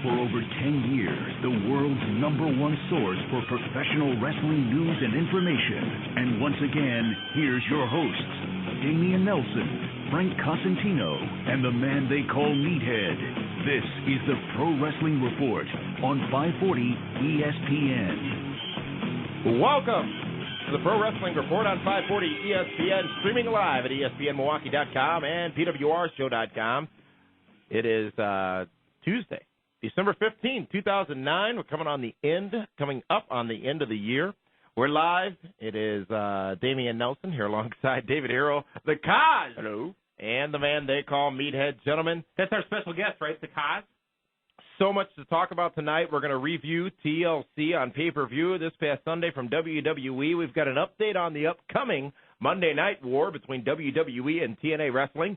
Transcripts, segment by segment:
For over 10 years, the world's #1 source for professional wrestling news and information. And once again, here's your hosts, Damian Nelson, Frank Cosentino, and the man they call Meathead. This is the Pro Wrestling Report on 540 ESPN. Welcome to the Pro Wrestling Report on 540 ESPN, streaming live at ESPNMilwaukee.com and PWRshow.com. It is Tuesday, December 15, 2009. We're coming up on the end of the year. We're live. It is Damian Nelson here alongside David Hero, the Kaz. Hello. And the man they call Meathead. Gentlemen, that's our special guest, right? The Kaz. So much to talk about tonight. We're going to review TLC on pay-per-view this past Sunday from WWE. We've got an update on the upcoming Monday Night War between WWE and TNA Wrestling.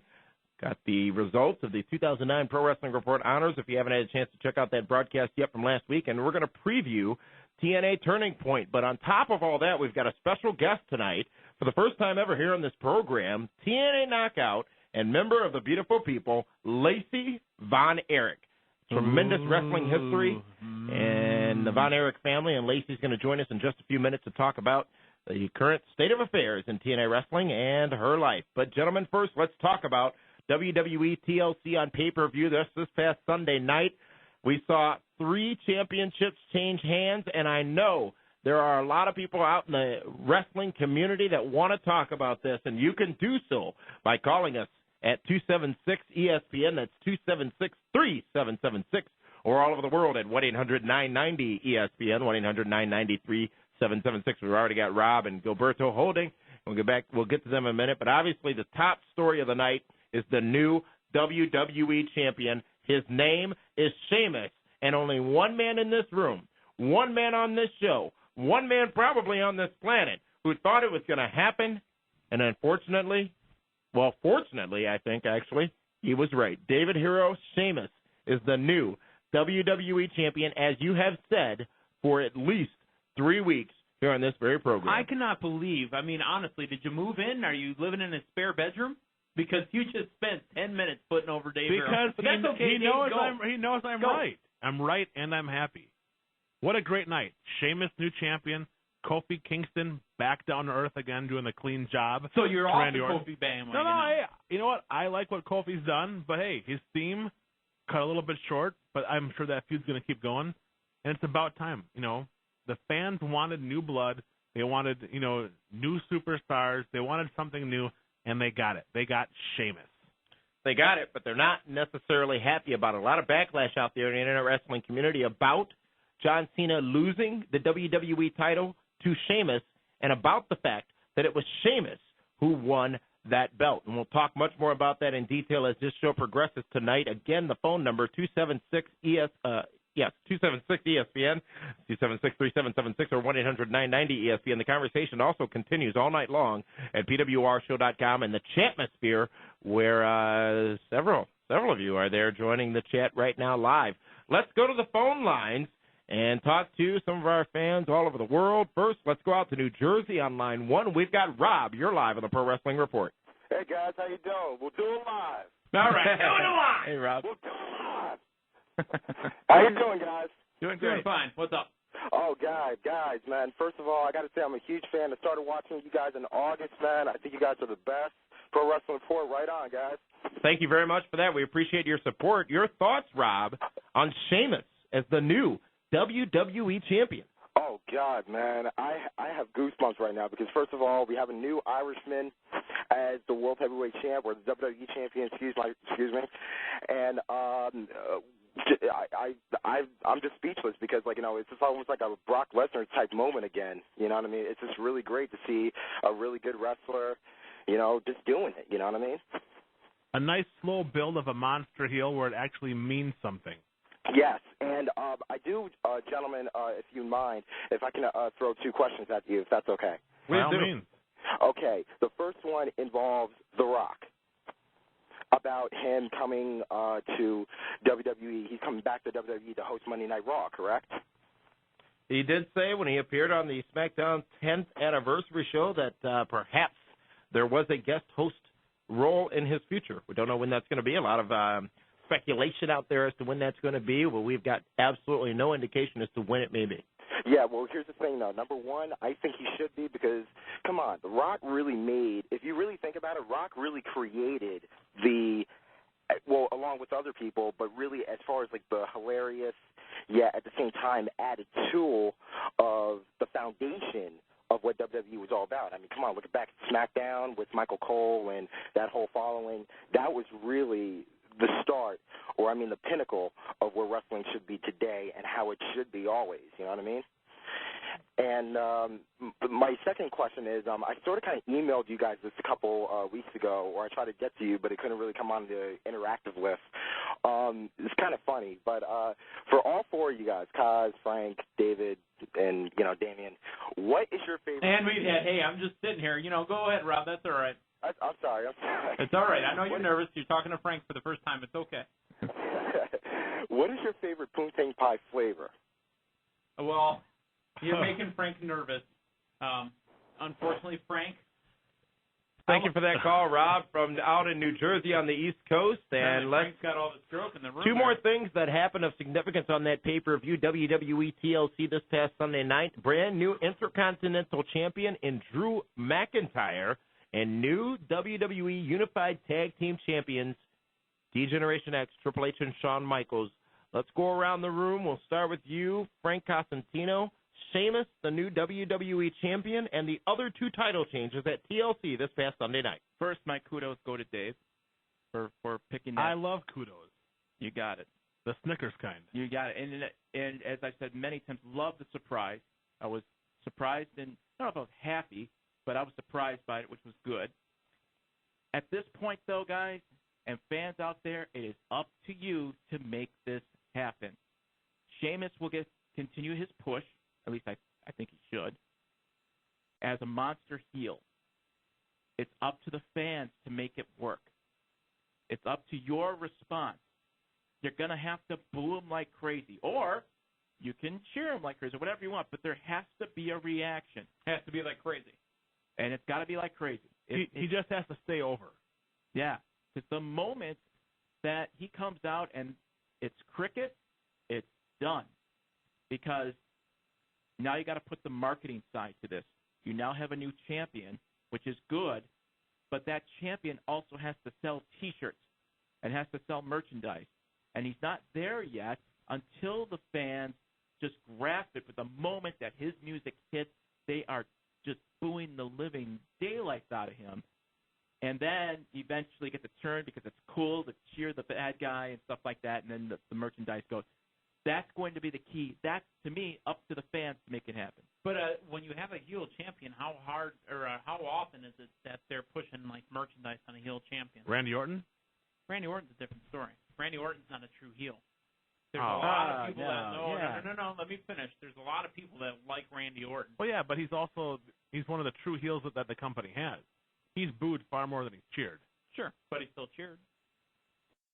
Got the results of the 2009 Pro Wrestling Report honors if you haven't had a chance to check out that broadcast yet from last week. And we're going to preview TNA Turning Point. But on top of all that, we've got a special guest tonight for the first time ever here on this program, TNA Knockout and member of the Beautiful People, Lacey Von Erich. Tremendous wrestling history and the Von Erich family. And Lacey's going to join us in just a few minutes to talk about the current state of affairs in TNA Wrestling and her life. But, gentlemen, first, let's talk about WWE TLC on pay-per-view this past Sunday night. We saw 3 championships change hands, and I know there are a lot of people out in the wrestling community that want to talk about this, and you can do so by calling us at 276-ESPN. That's 276-3776, or all over the world at 1-800-990-ESPN, 1-800-993-776. We've already got Rob and Gilberto holding. We'll get to them in a minute, but obviously the top story of the night is the new WWE champion. His name is Sheamus, and only one man in this room, one man on this show, one man probably on this planet who thought it was going to happen, and unfortunately, fortunately, I think, actually, he was right. David Hero, Sheamus is the new WWE champion, as you have said, for at least 3 weeks here on this very program. I cannot believe, honestly, did you move in? Are you living in a spare bedroom? Because you just spent 10 minutes putting over David. Because that's okay, he knows I'm right. I'm right, and I'm happy. What a great night. Sheamus, new champion. Kofi Kingston back down to earth again, doing a clean job. So you're off the Kofi bandwagon. No, you know what? I like what Kofi's done, but hey, his theme cut a little bit short, but I'm sure that feud's going to keep going, and it's about time. The fans wanted new blood. They wanted, new superstars. They wanted something new, and they got it. They got Sheamus. They got it, but they're not necessarily happy about it. A lot of backlash out there in the internet wrestling community about John Cena losing the WWE title to Sheamus, and about the fact that it was Sheamus who won that belt. And we'll talk much more about that in detail as this show progresses tonight. Again, the phone number, 276-ESPN, 276-3776, or 1-800-990-ESPN. The conversation also continues all night long at PWRshow.com and the Chatmosphere, where several of you are there joining the chat right now live. Let's go to the phone lines and talk to some of our fans all over the world. First, let's go out to New Jersey on line 1. We've got Rob. You're live on the Pro Wrestling Report. Hey, guys. How you doing? We'll do it live. All right. Do it live. Hey, Rob. We'll do it live. How you doing, guys? Doing fine. What's up? Oh, guys, man. First of all, I got to say I'm a huge fan. I started watching you guys in August, man. I think you guys are the best. Pro Wrestling Report, right on, guys. Thank you very much for that. We appreciate your support. Your thoughts, Rob, on Sheamus as the new WWE champion. Oh, God, man. I have goosebumps right now because, first of all, we have a new Irishman as the World Heavyweight Champ, or the WWE Champion, excuse me. And I'm just speechless because, it's just almost like a Brock Lesnar type moment again. You know what I mean? It's just really great to see a really good wrestler, just doing it. You know what I mean? A nice slow build of a monster heel where it actually means something. Yes, and I do, gentlemen, if you mind, if I can throw 2 questions at you, if that's okay. By all means. Okay, the first one involves The Rock, about him coming to WWE. He's coming back to WWE to host Monday Night Raw, correct? He did say when he appeared on the SmackDown 10th anniversary show that perhaps there was a guest host role in his future. We don't know when that's going to be. A lot of speculation out there as to when that's going to be, but we've got absolutely no indication as to when it may be. Yeah, well, here's the thing, though. Number one, I think he should be because, come on, The Rock really made, if you really think about it, Rock really created well, along with other people, but really as far as, like, the hilarious, yet at the same time added tool of the foundation of what WWE was all about. I mean, come on, look back at SmackDown with Michael Cole and that whole following. That was really the start, or I mean the pinnacle of where wrestling should be today and how it should be always, you know what I mean? And my second question is, I sort of kind of emailed you guys this a couple weeks ago, or I tried to get to you, but it couldn't really come on the interactive list. It's kind of funny, but for all four of you guys, Kaz, Frank, David, and, you know, Damian, what is your favorite? And we've had, hey, I'm just sitting here. You know, go ahead, Rob. That's all right. I'm sorry. It's all right. I know you're nervous. You're talking to Frank for the first time. It's okay. What is your favorite Poontang Pie flavor? Well, you're making Frank nervous. Unfortunately, Frank. Thank you for that call, Rob, from out in New Jersey on the East Coast. And Frank's got all the stroke in the room. Two more things that happened of significance on that pay-per-view, WWE TLC this past Sunday night. Brand new Intercontinental Champion in Drew McIntyre and new WWE Unified Tag Team Champions, D-Generation X, Triple H, and Shawn Michaels. Let's go around the room. We'll start with you, Frank Cosentino. Sheamus, the new WWE Champion, and the other two title changes at TLC this past Sunday night. First, my kudos go to Dave for picking that. I love kudos. You got it. The Snickers kind. You got it. And as I said many times, love the surprise. I was surprised and I don't know if I was happy, but I was surprised by it, which was good. At this point, though, guys, and fans out there, it is up to you to make this happen. Sheamus will continue his push. At least I think he should, as a monster heel. It's up to the fans to make it work. It's up to your response. You're going to have to boo him like crazy, or you can cheer him like crazy, whatever you want, but there has to be a reaction. It has to be like crazy. And it's got to be like crazy. He just has to stay over. Yeah, because the moment that he comes out and it's cricket, it's done. Because now you got to put the marketing side to this. You now have a new champion, which is good, but that champion also has to sell T-shirts and has to sell merchandise. And he's not there yet until the fans just grasp it. But the moment that his music hits, they are just booing the living daylights out of him. And then eventually get the turn because it's cool to cheer the bad guy and stuff like that, and then the merchandise goes. That's going to be the key. That's, to me, up to the fans to make it happen. But when you have a heel champion, how hard or how often is it that they're pushing like merchandise on a heel champion? Randy Orton? Randy Orton's a different story. Randy Orton's not a true heel. There's a lot of people no, let me finish. There's a lot of people that like Randy Orton. Well, yeah, but he's one of the true heels that the company has. He's booed far more than he's cheered. Sure, but he still cheered.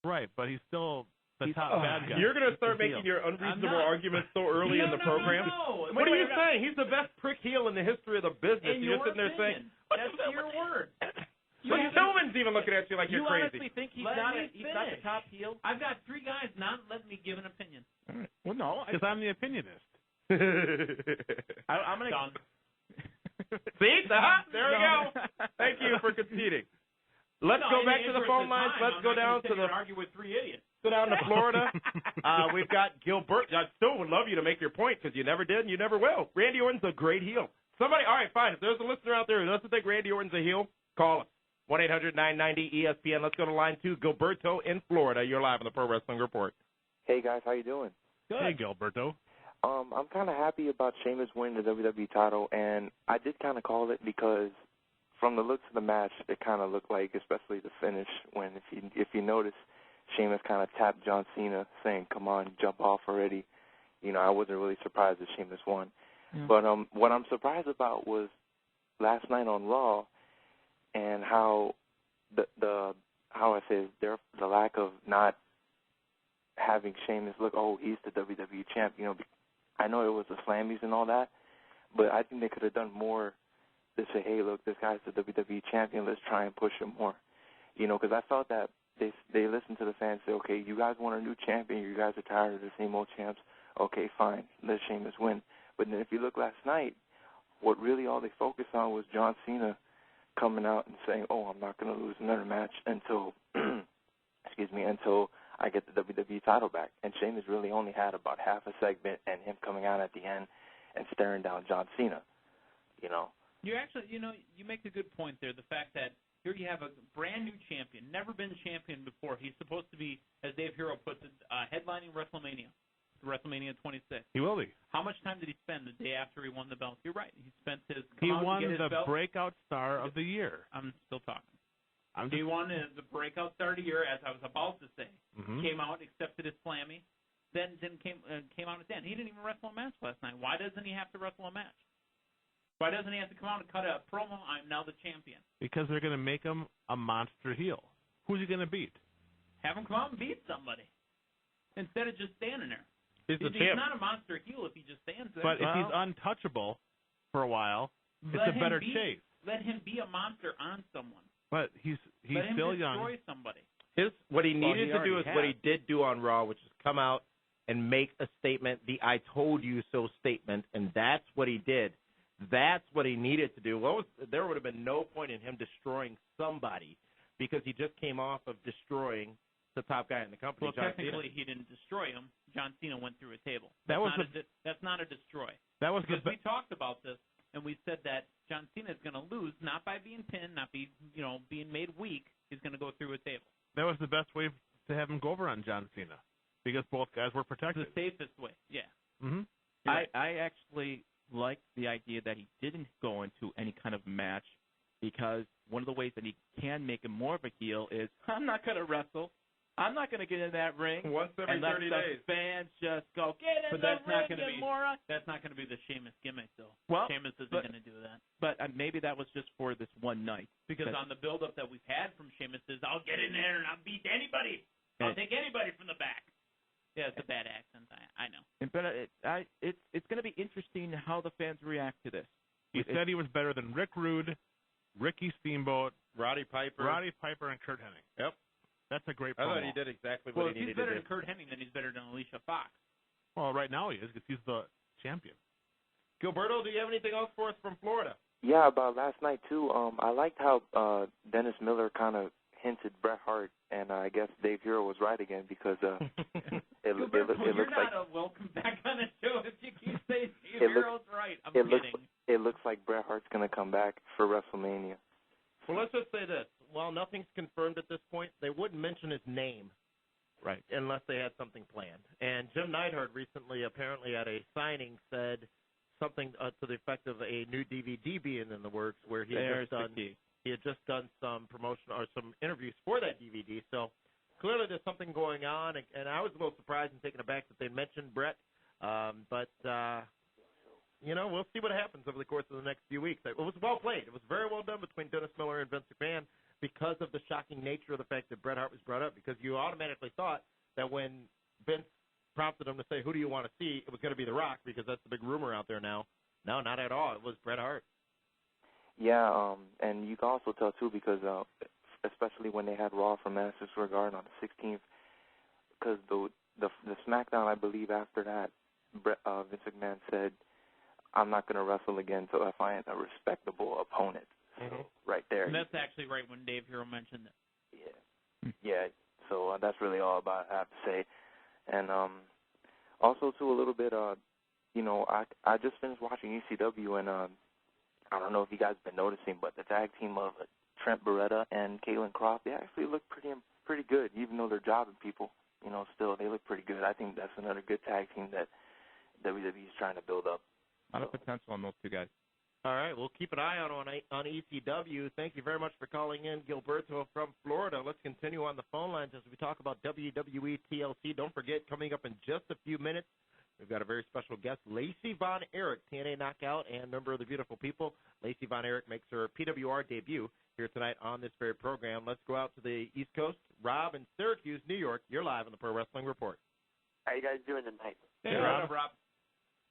Right, but he's still the top bad guy. You're going to start making your unreasonable arguments so early in the program? No. What are you saying? He's the best prick heel in the history of the business. In You're your sitting there saying, that's your word. Tillman's even looking at you like you're crazy. You honestly think he's not the top heel? I've got three guys not letting me give an opinion. All right. Well, no. Because I'm the opinionist. I'm going to... See? There we go. Thank you for conceding. Let's go back to the phone lines. Let's go down to the... argue with three idiots. Go down to Florida. We've got Gilbert. I still would love you to make your point because you never did and you never will. Randy Orton's a great heel. Somebody, all right, fine. If there's a listener out there who doesn't think Randy Orton's a heel, call us. 1-800-990-ESPN. Let's go to line 2. Gilberto in Florida. You're live on the Pro Wrestling Report. Hey, guys. How you doing? Good. Hey, Gilberto. I'm kind of happy about Sheamus winning the WWE title, and I did kind of call it because from the looks of the match, it kind of looked like, especially the finish, when if you notice, Sheamus kind of tapped John Cena, saying, "Come on, jump off already." You know, I wasn't really surprised that Sheamus won. Yeah. But what I'm surprised about was last night on Raw, and how the lack of not having Sheamus look, oh, he's the WWE champ. You know, I know it was the Slammys and all that, but I think they could have done more to say, hey, look, this guy's the WWE champion. Let's try and push him more. You know, because I felt that they listen to the fans say, okay, you guys want a new champion, you guys are tired of the same old champs, okay, fine, let Sheamus win. But then if you look last night, what really all they focused on was John Cena coming out and saying, oh, I'm not going to lose another match until, until I get the WWE title back. And Sheamus really only had about half a segment and him coming out at the end and staring down John Cena, you know. You actually, you make a good point there. The fact that here you have a brand new champion, never been champion before. He's supposed to be, as Dave Hero puts it, headlining WrestleMania 26. He will be. How much time did he spend the day after he won the belt? You're right. He spent his. He won the breakout star of the year. I'm still talking. He won the breakout star of the year, as I was about to say. Mm-hmm. Came out, accepted his Slammy, then came out at the end. He didn't even wrestle a match last night. Why doesn't he have to wrestle a match? Why doesn't he have to come out and cut a promo? I'm now the champion. Because they're going to make him a monster heel. Who's he going to beat? Have him come out and beat somebody instead of just standing there. He's not a monster heel if he just stands there. But if he's untouchable for a while, it's a better chase. Let him be a monster on someone. But he's still young. Let him destroy somebody. What he needed to do is what he did do on Raw, which is come out and make a statement, the I told you so statement, and that's what he did. That's what he needed to do. There would have been no point in him destroying somebody because he just came off of destroying the top guy in the company. Well, technically, he didn't destroy him. John Cena went through a table. That's not a destroy. Because we talked about this, and we said that John Cena is going to lose, not by being pinned, not being made weak. He's going to go through a table. That was the best way to have him go over on John Cena because both guys were protected. The safest way, yeah. Mm-hmm. I actually like the idea that he didn't go into any kind of match because one of the ways that he can make him more of a heel is, I'm not going to wrestle. I'm not going to get in that ring. Once every 30 days. The fans just go, get in the ring, you moron. That's not going to be the Sheamus gimmick, though. Well, Sheamus isn't going to do that. But maybe that was just for this one night. Because on the build-up that we've had from Sheamus is, I'll get in there and I'll beat anybody. I'll take anybody from the back. Yeah, it's a bad accent. I know. But it's going to be interesting how the fans react to this. He said he was better than Rick Rude, Ricky Steamboat, Roddy Piper, and Kurt Hennig. Yep. That's a great promo. I thought he did exactly what he needed to do. Well, if he's better than Kurt Hennig, then he's better than Alicia Fox. Well, right now he is because he's the champion. Gilberto, do you have anything else for us from Florida? Yeah, about last night, too. I liked how Dennis Miller kind of hinted Bret Hart, and I guess Dave Hero was right again because it looks like... You're not welcome back on the show if you keep saying Dave Hero's right. I'm kidding. It looks like Bret Hart's going to come back for WrestleMania. Well, let's just say this. While nothing's confirmed at this point, they wouldn't mention his name, right, unless they had something planned. And Jim Neidhart recently, apparently at a signing, said something to the effect of a new DVD being in the works, where he had just done some promotion or some interviews for that DVD. So clearly there's something going on, and I was a little surprised and taken aback that they mentioned Bret. But we'll see what happens over the course of the next few weeks. It was well played. It was very well done between Dennis Miller and Vince McMahon because of the shocking nature of the fact that Bret Hart was brought up, because you automatically thought that when Vince prompted him to say, who do you want to see, it was going to be The Rock, because that's the big rumor out there now. No, not at all. It was Bret Hart. Yeah, and you can also tell, too, because especially when they had Raw from Madison Square Garden on the 16th, because the SmackDown, I believe, after that, Vince McMahon said, I'm not going to wrestle again until I find a respectable opponent. Mm-hmm. So, right there. And that's actually right when Dave Hero mentioned it. Yeah. So that's really all about I have to say. And also, too, a little bit, I just finished watching ECW, and I don't know if you guys have been noticing, but the tag team of Trent Beretta and Caitlin Croft, they actually look pretty good, even though they're jobbing people. Still, they look pretty good. I think that's another good tag team that WWE is trying to build up. A lot of potential on those two guys. All right, we'll keep an eye out on ECW. Thank you very much for calling in, Gilberto from Florida. Let's continue on the phone lines as we talk about WWE TLC. Don't forget, coming up in just a few minutes, we've got a very special guest, Lacey Von Erich, TNA Knockout and member of the Beautiful People. Lacey Von Erich makes her PWR debut here tonight on this very program. Let's go out to the East Coast. Rob in Syracuse, New York, you're live on the Pro Wrestling Report. How you guys doing tonight? Hey, Rob.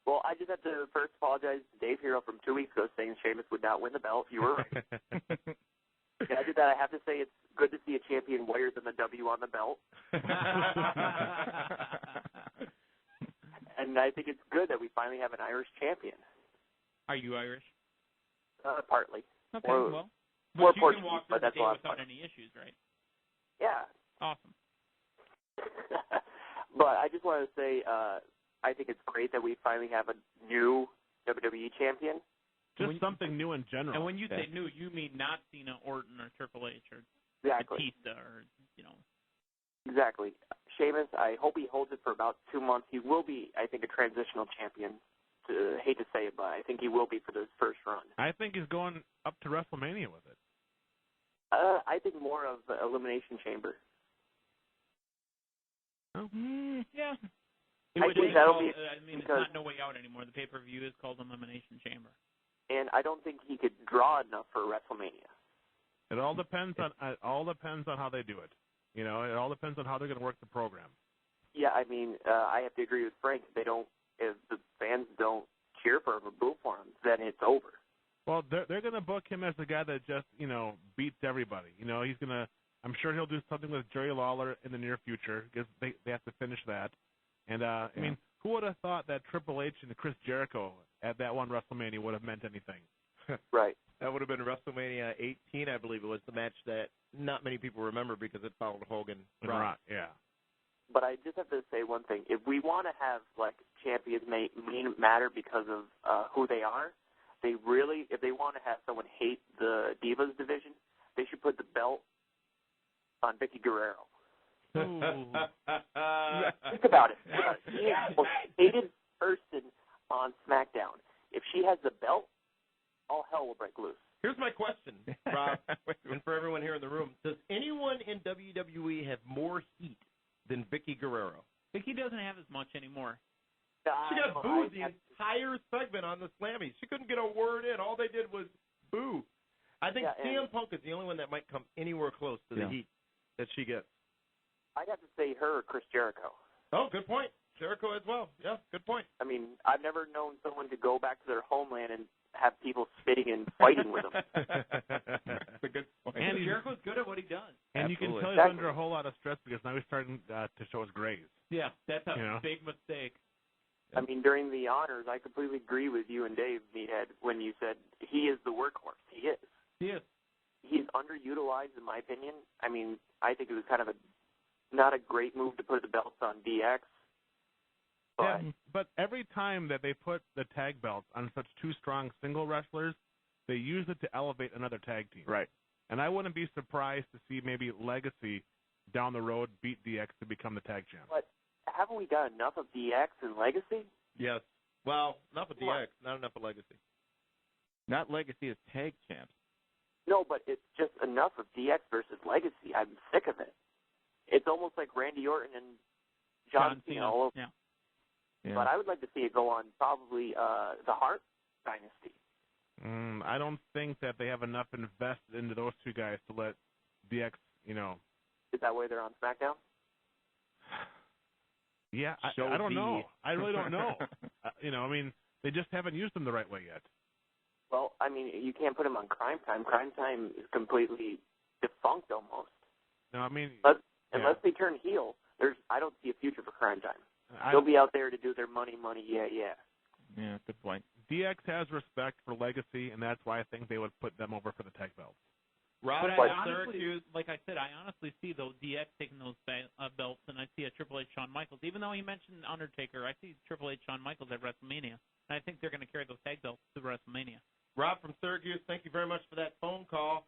Well, I just have to first apologize to Dave Hero from 2 weeks ago saying Sheamus would not win the belt. You were right. After that, I have to say it's good to see a champion wear than the W on the belt. And I think it's good that we finally have an Irish champion. Are you Irish? Partly. Okay, More but you Portuguese, can walk but through the that's a day lot of without fun. any issues, right? Yeah. Awesome. But I just want to say I think it's great that we finally have a new WWE champion. Just something new in general. And when you say new, you mean not Cena, Orton, or Triple H, or Exactly. Batista, or, you know. Exactly. Sheamus, I hope he holds it for about 2 months. He will be, I think, a transitional champion. Hate to say it, but I think he will be for this first run. I think he's going up to WrestleMania with it. I think more of the Elimination Chamber. Oh. Yeah. I think that'll be I mean, it's because, not No Way Out anymore. The pay-per-view is called Elimination Chamber. and I don't think he could draw enough for WrestleMania. It all depends on how they do it. You know, it all depends on how they're going to work the program. Yeah, I mean, I have to agree with Frank. If the fans don't cheer for him or boo for him, then it's over. Well, they're going to book him as the guy that just, you know, beats everybody. You know, he's going to. I'm sure he'll do something with Jerry Lawler in the near future because they have to finish that. And I mean, who would have thought that Triple H and Chris Jericho at that one WrestleMania would have meant anything? Right. That would have been WrestleMania 18, I believe it was, the match that not many people remember because it followed Hogan. Right. Yeah. But I just have to say one thing. If we want to have, like, champions matter because of who they are, if they want to have someone hate the Divas division, they should put the belt on Vicky Guerrero. Think about it. She is the most hated person on SmackDown. If she has the belt, all hell will break loose. Here's my question, Rob, and for everyone here in the room. Does anyone in WWE have more heat than Vicky Guerrero? Vicky doesn't have as much anymore. She got booed the entire segment on the Slammys. She couldn't get a word in. All they did was boo. I think CM Punk is the only one that might come anywhere close to the heat that she gets. I'd have to say her or Chris Jericho. Oh, good point. Jericho as well. Yeah, good point. I mean, I've never known someone to go back to their homeland and have people spitting and fighting with them. That's a good point. And Jericho's good at what he does. And you can tell he's under a whole lot of stress because now he's starting to show his grays. Yeah, that's a big mistake. I mean, during the honors, I completely agree with you and Dave, Meathead, when you said he is the workhorse. He is. He is. He's underutilized, in my opinion. I mean, I think it was kind of not a great move to put the belts on DX. But every time that they put the tag belts on such two strong single wrestlers, they use it to elevate another tag team. Right. And I wouldn't be surprised to see maybe Legacy down the road beat DX to become the tag champ. But haven't we got enough of DX and Legacy? Yes. Well, enough of DX, not enough of Legacy. Not Legacy as tag champs. No, but it's just enough of DX versus Legacy. I'm sick of it. It's almost like Randy Orton and John Cena all over. Yeah. But I would like to see it go on probably the Hart Dynasty. I don't think that they have enough invested into those two guys to let DX, you know. Is that why they're on SmackDown? Yeah, I don't know. I really don't know. I mean, they just haven't used them the right way yet. Well, I mean, you can't put them on Crime Time. Crime Time is completely defunct almost. No, I mean, unless they turn heel, I don't see a future for Crime Time. They'll be out there to do their money, yeah. Yeah, good point. DX has respect for Legacy, and that's why I think they would put them over for the tag belts. Rob, but like I said, I honestly see those DX taking those belts, and I see a Triple H Shawn Michaels. Even though he mentioned Undertaker, I see Triple H Shawn Michaels at WrestleMania, and I think they're going to carry those tag belts to WrestleMania. Rob from Syracuse, thank you very much for that phone call.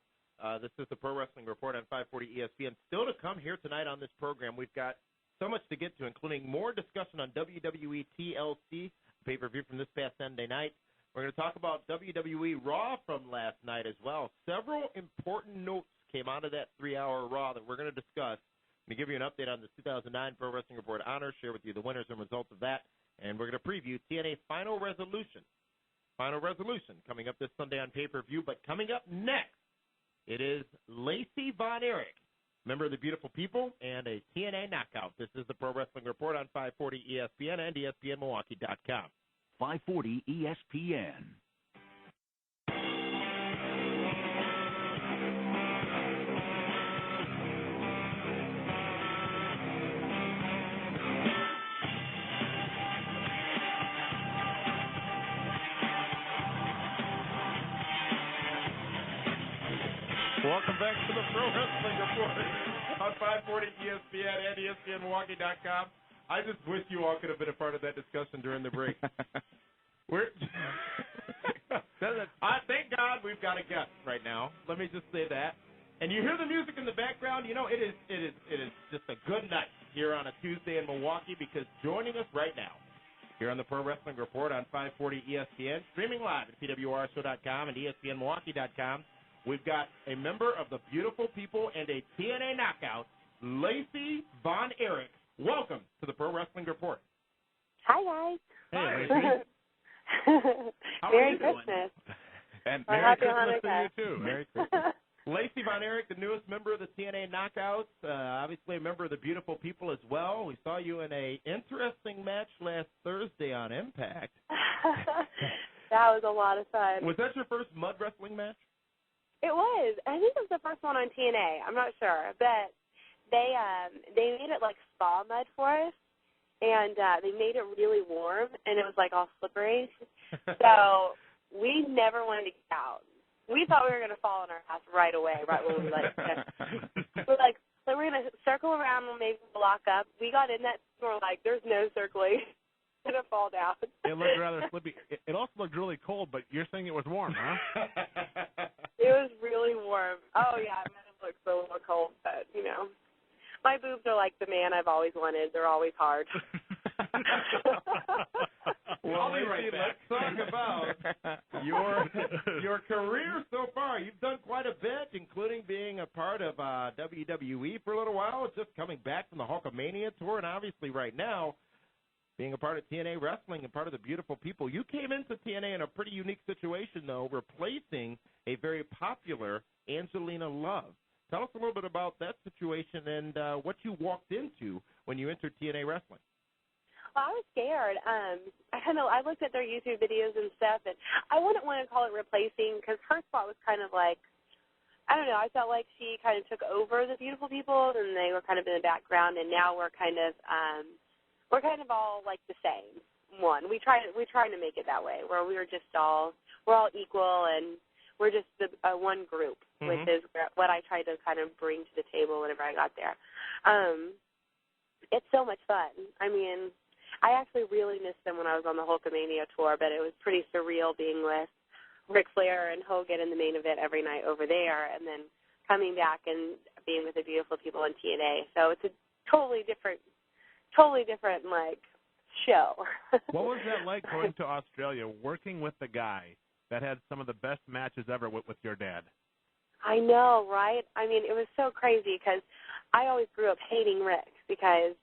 This is the Pro Wrestling Report on 540 ESPN. Still to come here tonight on this program, we've got so much to get to, including more discussion on WWE TLC, pay-per-view from this past Sunday night. We're going to talk about WWE Raw from last night as well. Several important notes came out of that 3-hour Raw that we're going to discuss. I'm going to give you an update on the 2009 Pro Wrestling Report honors, share with you the winners and results of that, and we're going to preview TNA Final Resolution. Final Resolution coming up this Sunday on pay-per-view, but coming up next, it is Lacey Von Erich, member of the Beautiful People, and a TNA knockout. This is the Pro Wrestling Report on 540 ESPN and ESPNMilwaukee.com. 540 ESPN. Welcome back to the Pro Wrestling Report on 540 ESPN and ESPNMilwaukee.com. I just wish you all could have been a part of that discussion during the break. Thank God we've got a guest right now. Let me just say that. And you hear the music in the background. You know, it is just a good night here on a Tuesday in Milwaukee, because joining us right now here on the Pro Wrestling Report on 540 ESPN, streaming live at PWRshow.com and ESPNMilwaukee.com, we've got a member of the Beautiful People and a TNA knockout, Lacey Von Erich. Welcome to the Pro Wrestling Report. Hi, guys. Hey, Lacey. Merry Christmas. And Well, Merry happy Christmas to Hanukkah. you, too. Merry Christmas. Lacey Von Erich, the newest member of the TNA Knockouts, obviously a member of the Beautiful People as well. We saw you in a interesting match last Thursday on Impact. That was a lot of fun. Was that your first mud wrestling match? It was. I think it was the first one on TNA. I'm not sure, but they made it like spa mud for us, and they made it really warm, and it was like all slippery. So we never wanted to get out. We thought we were going to fall on our ass right away, right when we we're like, we're going to circle around and maybe lock up. We got in that, and we're like, there's no circling. It's going to fall down. It looked rather slippy. It also looked really cold, but you're saying it was warm, huh? It was really warm. Oh, yeah, it might have looked a little cold, but, you know. My boobs are like the man I've always wanted. They're always hard. Well, Lacey, let's talk about your career so far. You've done quite a bit, including being a part of WWE for a little while, just coming back from the Hulkamania tour, and obviously right now being a part of TNA Wrestling and part of the Beautiful People. You came into TNA in a pretty unique situation, though, replacing a very popular Angelina Love. Tell us a little bit about that situation and what you walked into when you entered TNA Wrestling. Well, I was scared. I looked at their YouTube videos and stuff, and I wouldn't want to call it replacing, because her spot was kind of like, I don't know, I felt like she kind of took over the Beautiful People, and they were kind of in the background, and now we're kind of all like the same one. We try to make it that way, where we're all equal, and we're just one group, which is what I tried to kind of bring to the table whenever I got there. It's so much fun. I mean, I actually really missed them when I was on the Hulkamania tour, but it was pretty surreal being with Ric Flair and Hogan in the main event every night over there, and then coming back and being with the Beautiful People in TNA. So it's a totally different like show. What was that like going to Australia, working with the guy that had some of the best matches ever with your dad? I know, right? I mean, it was so crazy, because I always grew up hating Rick, because,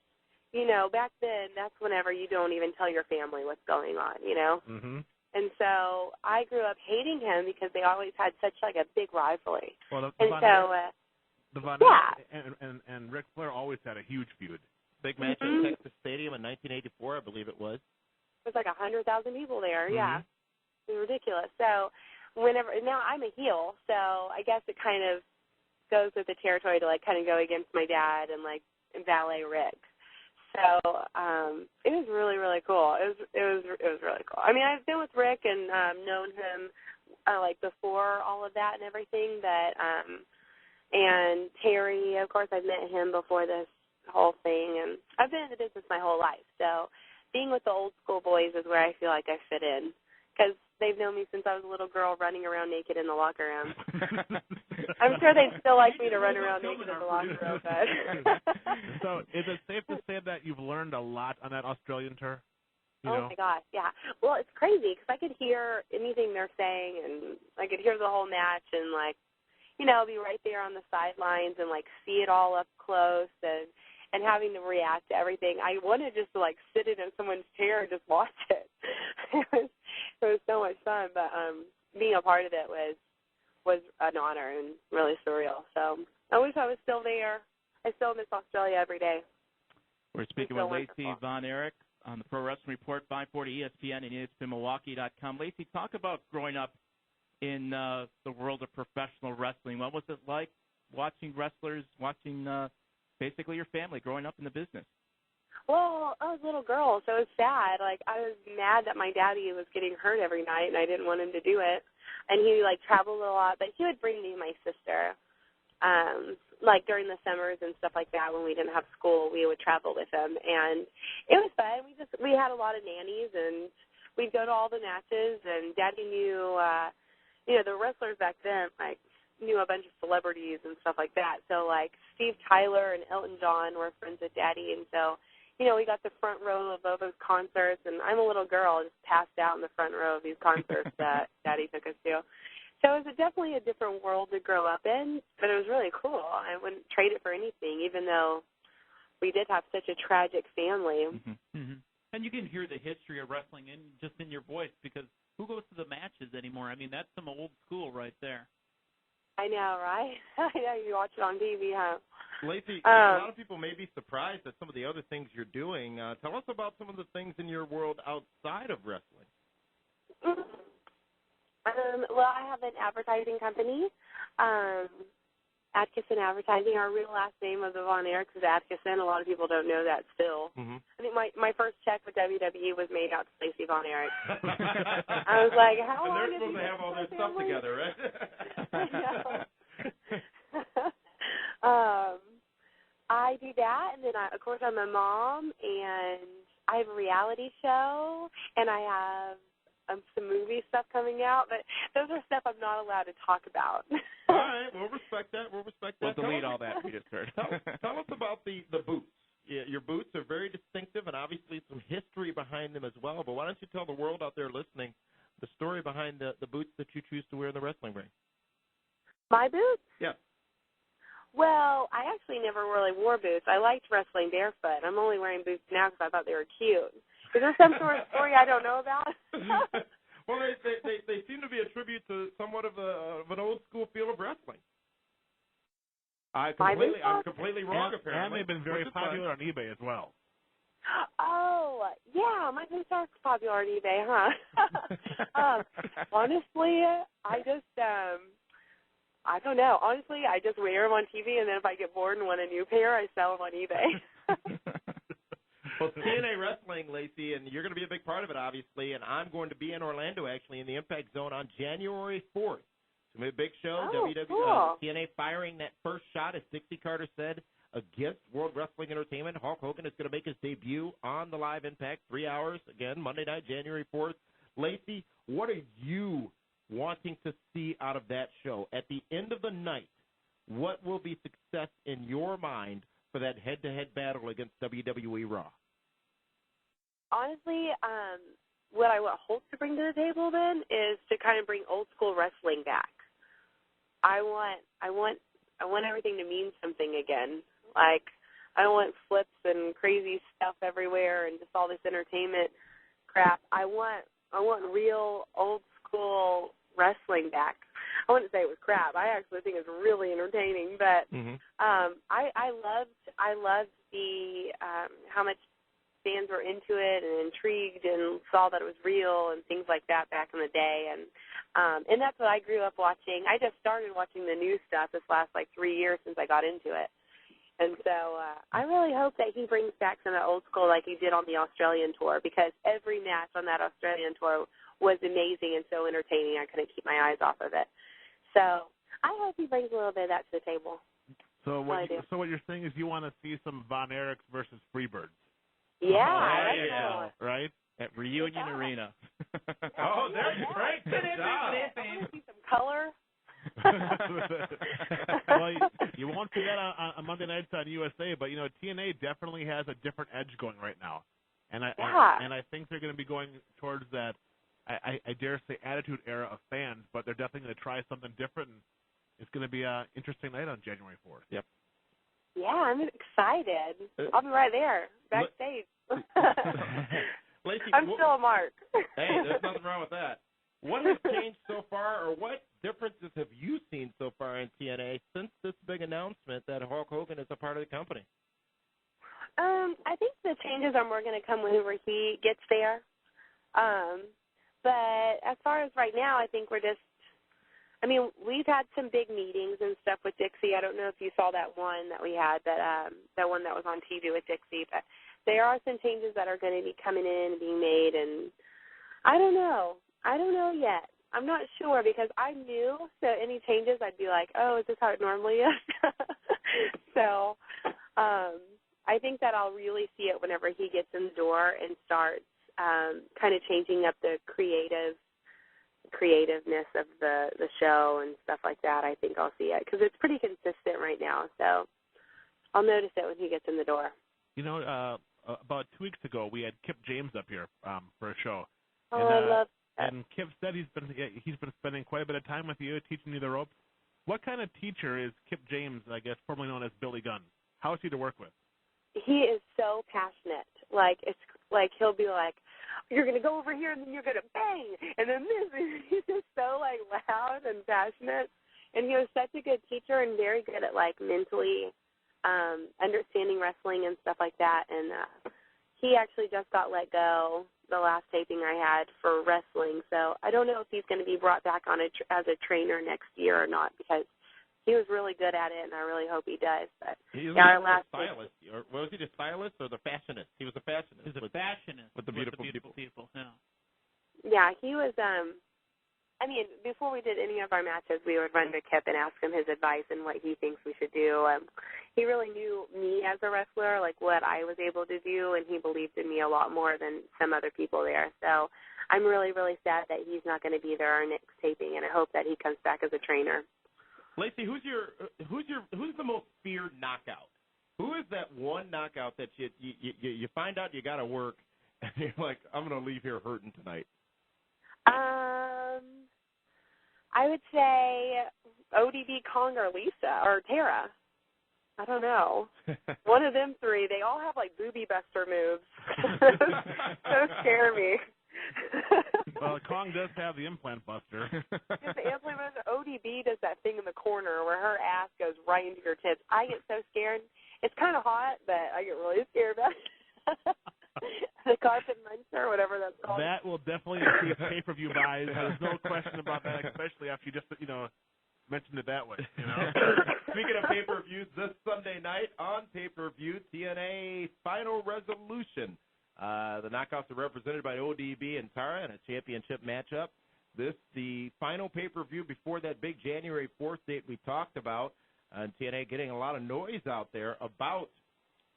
you know, back then, that's whenever you don't even tell your family what's going on, you know? Mm-hmm. And so I grew up hating him because they always had such, like, a big rivalry. Well, the Von Erich and Ric Flair always had a huge feud. Big match at Texas Stadium in 1984, I believe it was. It was like 100,000 people there, yeah. It was ridiculous. So now I'm a heel, so I guess it kind of goes with the territory to, like, kind of go against my dad and, like, valet Rick. So it was really, really cool. It was really cool. I mean, I've been with Rick and known him like before all of that and everything. But and Terry, of course, I've met him before this whole thing, and I've been in the business my whole life. So being with the old school boys is where I feel like I fit in, because they've known me since I was a little girl running around naked in the locker room. I'm sure they'd still like me to run around naked in the locker room. But So is it safe to say that you've learned a lot on that Australian tour? Oh, my gosh, yeah. Well, it's crazy, because I could hear anything they're saying, and I could hear the whole match, and, like, you know, be right there on the sidelines and, like, see it all up close and having to react to everything. I wanted just to, like, sit in someone's chair and just watch it. It was so much fun, but being a part of it was an honor and really surreal. So I wish I was still there. I still miss Australia every day. We're speaking with Lacey Von Erich on the Pro Wrestling Report, 540 ESPN and ESPNMilwaukee.com. Lacey, talk about growing up in the world of professional wrestling. What was it like watching wrestlers, watching basically your family growing up in the business? Well, I was a little girl, so it was sad. Like, I was mad that my daddy was getting hurt every night, and I didn't want him to do it. And he, like, traveled a lot, but he would bring me my sister. like during the summers and stuff like that when we didn't have school, we would travel with him, and it was fun. We had a lot of nannies, and we'd go to all the matches, and Daddy knew, the wrestlers back then, like, knew a bunch of celebrities and stuff like that. So, like, Steve Tyler and Elton John were friends with Daddy, and so, we got the front row of all those concerts, and I'm a little girl, just passed out in the front row of these concerts that Daddy took us to. So it was definitely a different world to grow up in, but it was really cool. I wouldn't trade it for anything, even though we did have such a tragic family. Mm-hmm. Mm-hmm. And you can hear the history of wrestling just in your voice, because who goes to the matches anymore? I mean, that's some old school right there. I know, right? I know, you watch it on TV, huh? Lacey, a lot of people may be surprised at some of the other things you're doing. Tell us about some of the things in your world outside of wrestling. Well, I have an advertising company, Atkinson Advertising. Our real last name of the Von Erichs is Atkinson. A lot of people don't know that still. Mm-hmm. I think my first check with WWE was made out to Lacey Von Erich. I was like, how long they're supposed to have all their stuff together, right? I know. I do that, and then, of course, I'm a mom, and I have a reality show, and I have some movie stuff coming out, but those are stuff I'm not allowed to talk about. All right, we'll respect that. We'll delete all that we just heard. Tell us about the boots. Yeah, your boots are very distinctive, and obviously some history behind them as well, but why don't you tell the world out there listening the story behind the boots that you choose to wear in the wrestling ring? My boots? Yeah. Well, I actually never really wore boots. I liked wrestling barefoot. I'm only wearing boots now because I thought they were cute. Is there some sort of story I don't know about? Well, they seem to be a tribute to somewhat of an old school feel of wrestling. I'm completely wrong, apparently. And they've been very popular on eBay as well. Oh, yeah, my boots are popular on eBay, huh? Honestly, I don't know. Honestly, I just wear them on TV, and then if I get bored and want a new pair, I sell them on eBay. Well, TNA Wrestling, Lacey, and you're going to be a big part of it, obviously, and I'm going to be in Orlando, actually, in the Impact Zone on January 4th. It's going to be a big show. Cool. TNA firing that first shot, as Dixie Carter said, against World Wrestling Entertainment. Hulk Hogan is going to make his debut on the live Impact, 3 hours, again, Monday night, January 4th. Lacey, what are you wanting to see out of that show? At the end of the night, what will be success in your mind for that head-to-head battle against WWE Raw? Honestly, what I would hope to bring to the table then is to kind of bring old school wrestling back. I want everything to mean something again. Like, I don't want flips and crazy stuff everywhere and just all this entertainment crap. I want real old school wrestling back. I wouldn't say it was crap. I actually think it's really entertaining. But I loved the how much fans were into it and intrigued and saw that it was real and things like that back in the day. And that's what I grew up watching. I just started watching the new stuff this last 3 years since I got into it. And so I really hope that he brings back some of the old school like he did on the Australian tour, because every match on that Australian tour was amazing and so entertaining I couldn't keep my eyes off of it. So I hope he brings a little bit of that to the table. So what you're saying is you want to see some Von Erichs versus Freebirds. Yeah. Right? At Reunion Arena. Oh, there you go. Great. Good job. I want to see some color. Well, you won't see that on Monday nights on USA, but TNA definitely has a different edge going right now, and I think they're going to be going towards that. I dare say attitude era of fans, but they're definitely going to try something different. And it's going to be an interesting night on January 4th. Yep. Yeah, I'm excited. I'll be right there backstage. Lacey, I'm still a mark. Hey, there's nothing wrong with that. What has changed so far, or what differences have you seen so far in TNA since this big announcement that Hulk Hogan is a part of the company? I think the changes are more going to come whenever he gets there. But as far as right now, I think we've had some big meetings and stuff with Dixie. I don't know if you saw that one that we had, that one that was on TV with Dixie. But there are some changes that are going to be coming in and being made, and I don't know yet. I'm not sure because I'm new, so any changes I'd be like, oh, is this how it normally is? So I think that I'll really see it whenever he gets in the door and starts kind of changing up the creativeness of the show and stuff like that. I think I'll see it because it's pretty consistent right now, so I'll notice it when he gets in the door. You know, about 2 weeks ago, we had Kip James up here for a show. Oh, and, I love that. And Kip said he's been spending quite a bit of time with you, teaching you the ropes. What kind of teacher is Kip James, I guess, formerly known as Billy Gunn? How is he to work with? He is so passionate. Like, it's like he'll be like, you're going to go over here and then you're going to bang. And then this. He's just so, like, loud and passionate. And he was such a good teacher and very good at, like, mentally understanding wrestling and stuff like that. And he actually just got let go the last taping I had for wrestling. So I don't know if he's going to be brought back on as a trainer next year or not because he was really good at it, and I really hope he does. But our last stylist, or was he the stylist or the fashionist? He was a fashionist. He was a fashionist with the beautiful people. Yeah. Yeah, he was. I mean, before we did any of our matches, we would run to Kip and ask him his advice and what he thinks we should do. He really knew me as a wrestler, like what I was able to do, and he believed in me a lot more than some other people there. So I'm really, really sad that he's not going to be there our next taping, and I hope that he comes back as a trainer. Lacey, who's the most feared knockout? Who is that one knockout that you find out you got to work, and you're like, I'm going to leave here hurting tonight? I would say ODB, Kong, or Lisa, or Tara. I don't know. One of them three. They all have, like, booby buster moves. So scare me. Well, Kong does have the implant buster. The implant buster. ODB does that thing in the corner where her ass goes right into your tits. I get so scared. It's kind of hot, but I get really scared about it. The carpet muncher, whatever that's called. That will definitely increase pay-per-view buys. There's no question about that, especially after you just, mentioned it that way. Speaking of pay-per-views, this Sunday night on pay-per-view, TNA Final Resolution. The knockouts are represented by ODB and Tara in a championship matchup. This the final pay-per-view before that big January 4th date we talked about. TNA getting a lot of noise out there about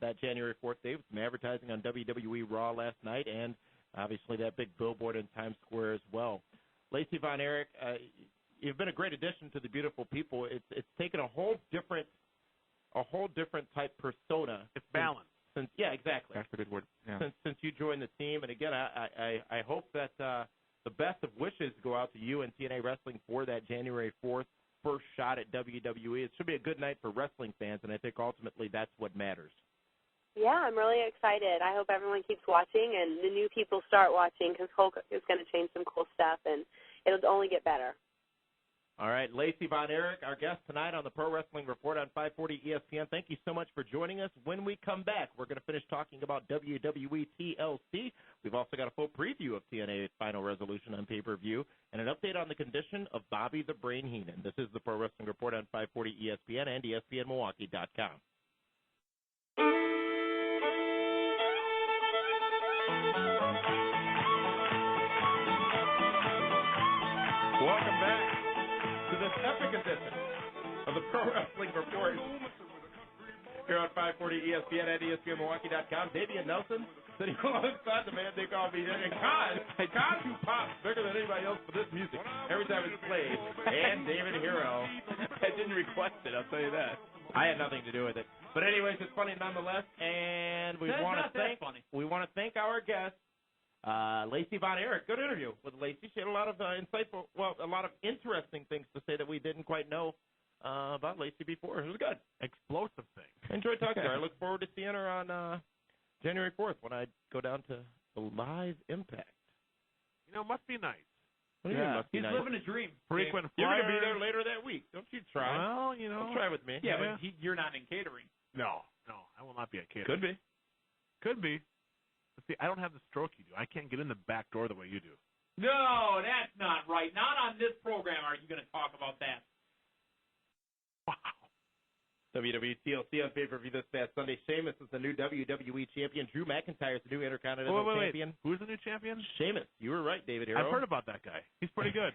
that January 4th date with some advertising on WWE Raw last night and obviously that big billboard in Times Square as well. Lacey Von Erich, you've been a great addition to the beautiful people. It's taken a whole different type persona. It's balanced. Yeah, exactly. That's a good word. Yeah. Since you joined the team, and again, I hope that the best of wishes go out to you and TNA Wrestling for that January 4th first shot at WWE. It should be a good night for wrestling fans, and I think ultimately that's what matters. Yeah, I'm really excited. I hope everyone keeps watching and the new people start watching because Hulk is going to change some cool stuff, and it'll only get better. All right, Lacey Von Erich, our guest tonight on the Pro Wrestling Report on 540 ESPN. Thank you so much for joining us. When we come back, we're going to finish talking about WWE TLC. We've also got a full preview of TNA Final Resolution on pay-per-view and an update on the condition of Bobby the Brain Heenan. This is the Pro Wrestling Report on 540 ESPN and ESPNMilwaukee.com. Welcome back to this epic edition of the Pro Wrestling Report here on 540 ESPN and ESPNMilwaukee.com. Damian Nelson sitting alongside the man they call me, and Con who pops bigger than anybody else for this music every time it's played, and David Hero. I didn't request it, I'll tell you that. I had nothing to do with it. But anyways, it's funny nonetheless, and we want to thank our guest, Lacey Von Erich. Good interview with Lacey. She had a lot of a lot of interesting things to say that we didn't quite know about Lacey before. It was good. Explosive thing. Enjoyed talking to her. I look forward to seeing her on January 4th when I go down to the Live Impact. It must be nice. What do you mean must be He's nice? living a dream. Frequent You're flyers. going to be there later that week. Don't you try. Well, Don't try with me. Yeah, but you're not in catering. No, I will not be at catering. Could be. Could be. But see, I don't have the stroke you do. I can't get in the back door the way you do. No, that's not right. Not on this program are you going to talk about that. Wow. WWE TLC on pay-per-view this past Sunday. Sheamus is the new WWE champion. Drew McIntyre is the new Intercontinental champion. Who's the new champion? Sheamus. You were right, David Hero. I've heard about that guy. He's pretty good.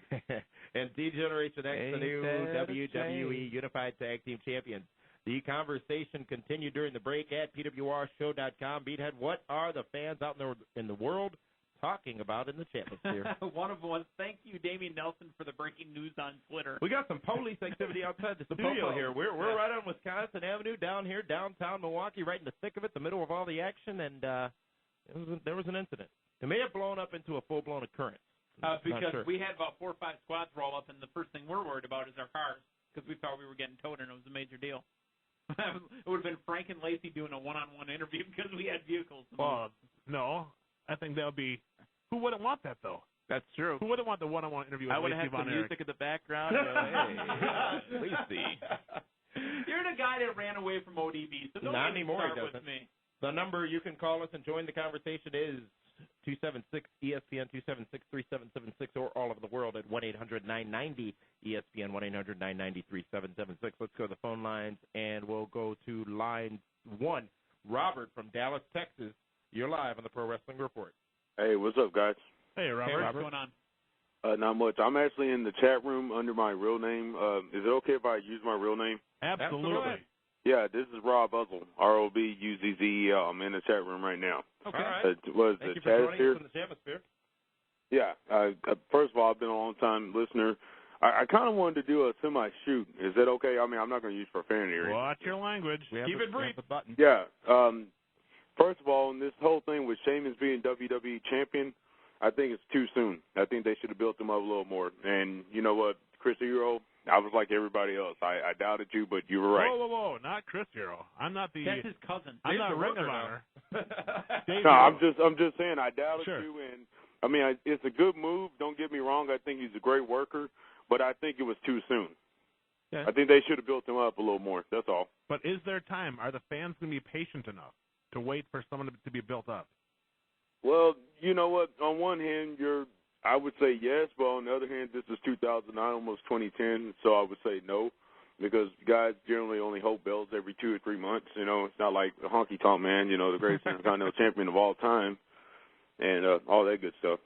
And D-Generation X, the new WWE Unified Tag Team champions. The conversation continued during the break at PWRshow.com. Beathead, what are the fans out in the world talking about in the chatmosphere? One of them was, thank you, Damian Nelson, for the breaking news on Twitter. We got some police activity outside the studio here. We're right on Wisconsin Avenue, down here, downtown Milwaukee, right in the thick of it, the middle of all the action, and there was an incident. It may have blown up into a full-blown occurrence. Because we had about 4 or 5 squads roll up, and the first thing we're worried about is our cars, because we thought we were getting towed, and it was a major deal. It would have been Frank and Lacey doing a one-on-one interview because we had vehicles. Well, no. I think that would be – who wouldn't want that, though? That's true. Who wouldn't want the one-on-one interview with Lacey Von Erich? I would have had some music in the background. Hey, Lacey. You're the guy that ran away from ODB, so don't Not even anymore, start with me. The number you can call us and join the conversation is 276-ESPN, 276-3776, or all over the world at 1-800-990-ESPN, 1-800-990-3776. Let's go to the phone lines, and we'll go to line 1. Robert from Dallas, Texas. You're live on the Pro Wrestling Report. Hey, what's up, guys? Hey, Robert. Hey, what's going on? Not much. I'm actually in the chat room under my real name. Is it okay if I use my real name? Absolutely. Yeah, this is Rob Uzzle, ROBUZZEL. I'm in the chat room right now. Okay. Thank you for joining us in the atmosphere. Yeah. First of all, I've been a long-time listener. I kind of wanted to do a semi-shoot. Is that okay? I mean, I'm not going to use profanity or anything. Watch your language. Keep it brief. Yeah. First of all, in this whole thing with Sheamus being WWE champion, I think it's too soon. I think they should have built him up a little more. And you know what, Chris Hero, I was like everybody else. I doubted you, but you were right. Whoa. Not Chris Hero. I'm not the... That's his cousin. I'm not Ring of Honor. No, I'm just saying I doubted Sure. you. And, I mean, it's a good move. Don't get me wrong. I think he's a great worker. But I think it was too soon. Yeah. I think they should have built him up a little more. That's all. But is there time? Are the fans going to be patient enough to wait for someone to be built up? Well, you know what? On one hand, I would say yes, but on the other hand, this is 2009, almost 2010, so I would say no, because guys generally only hold belts every 2 or 3 months. You know, it's not like the Honky Tonk Man, you know, the greatest Intercontinental champion of all time, and all that good stuff.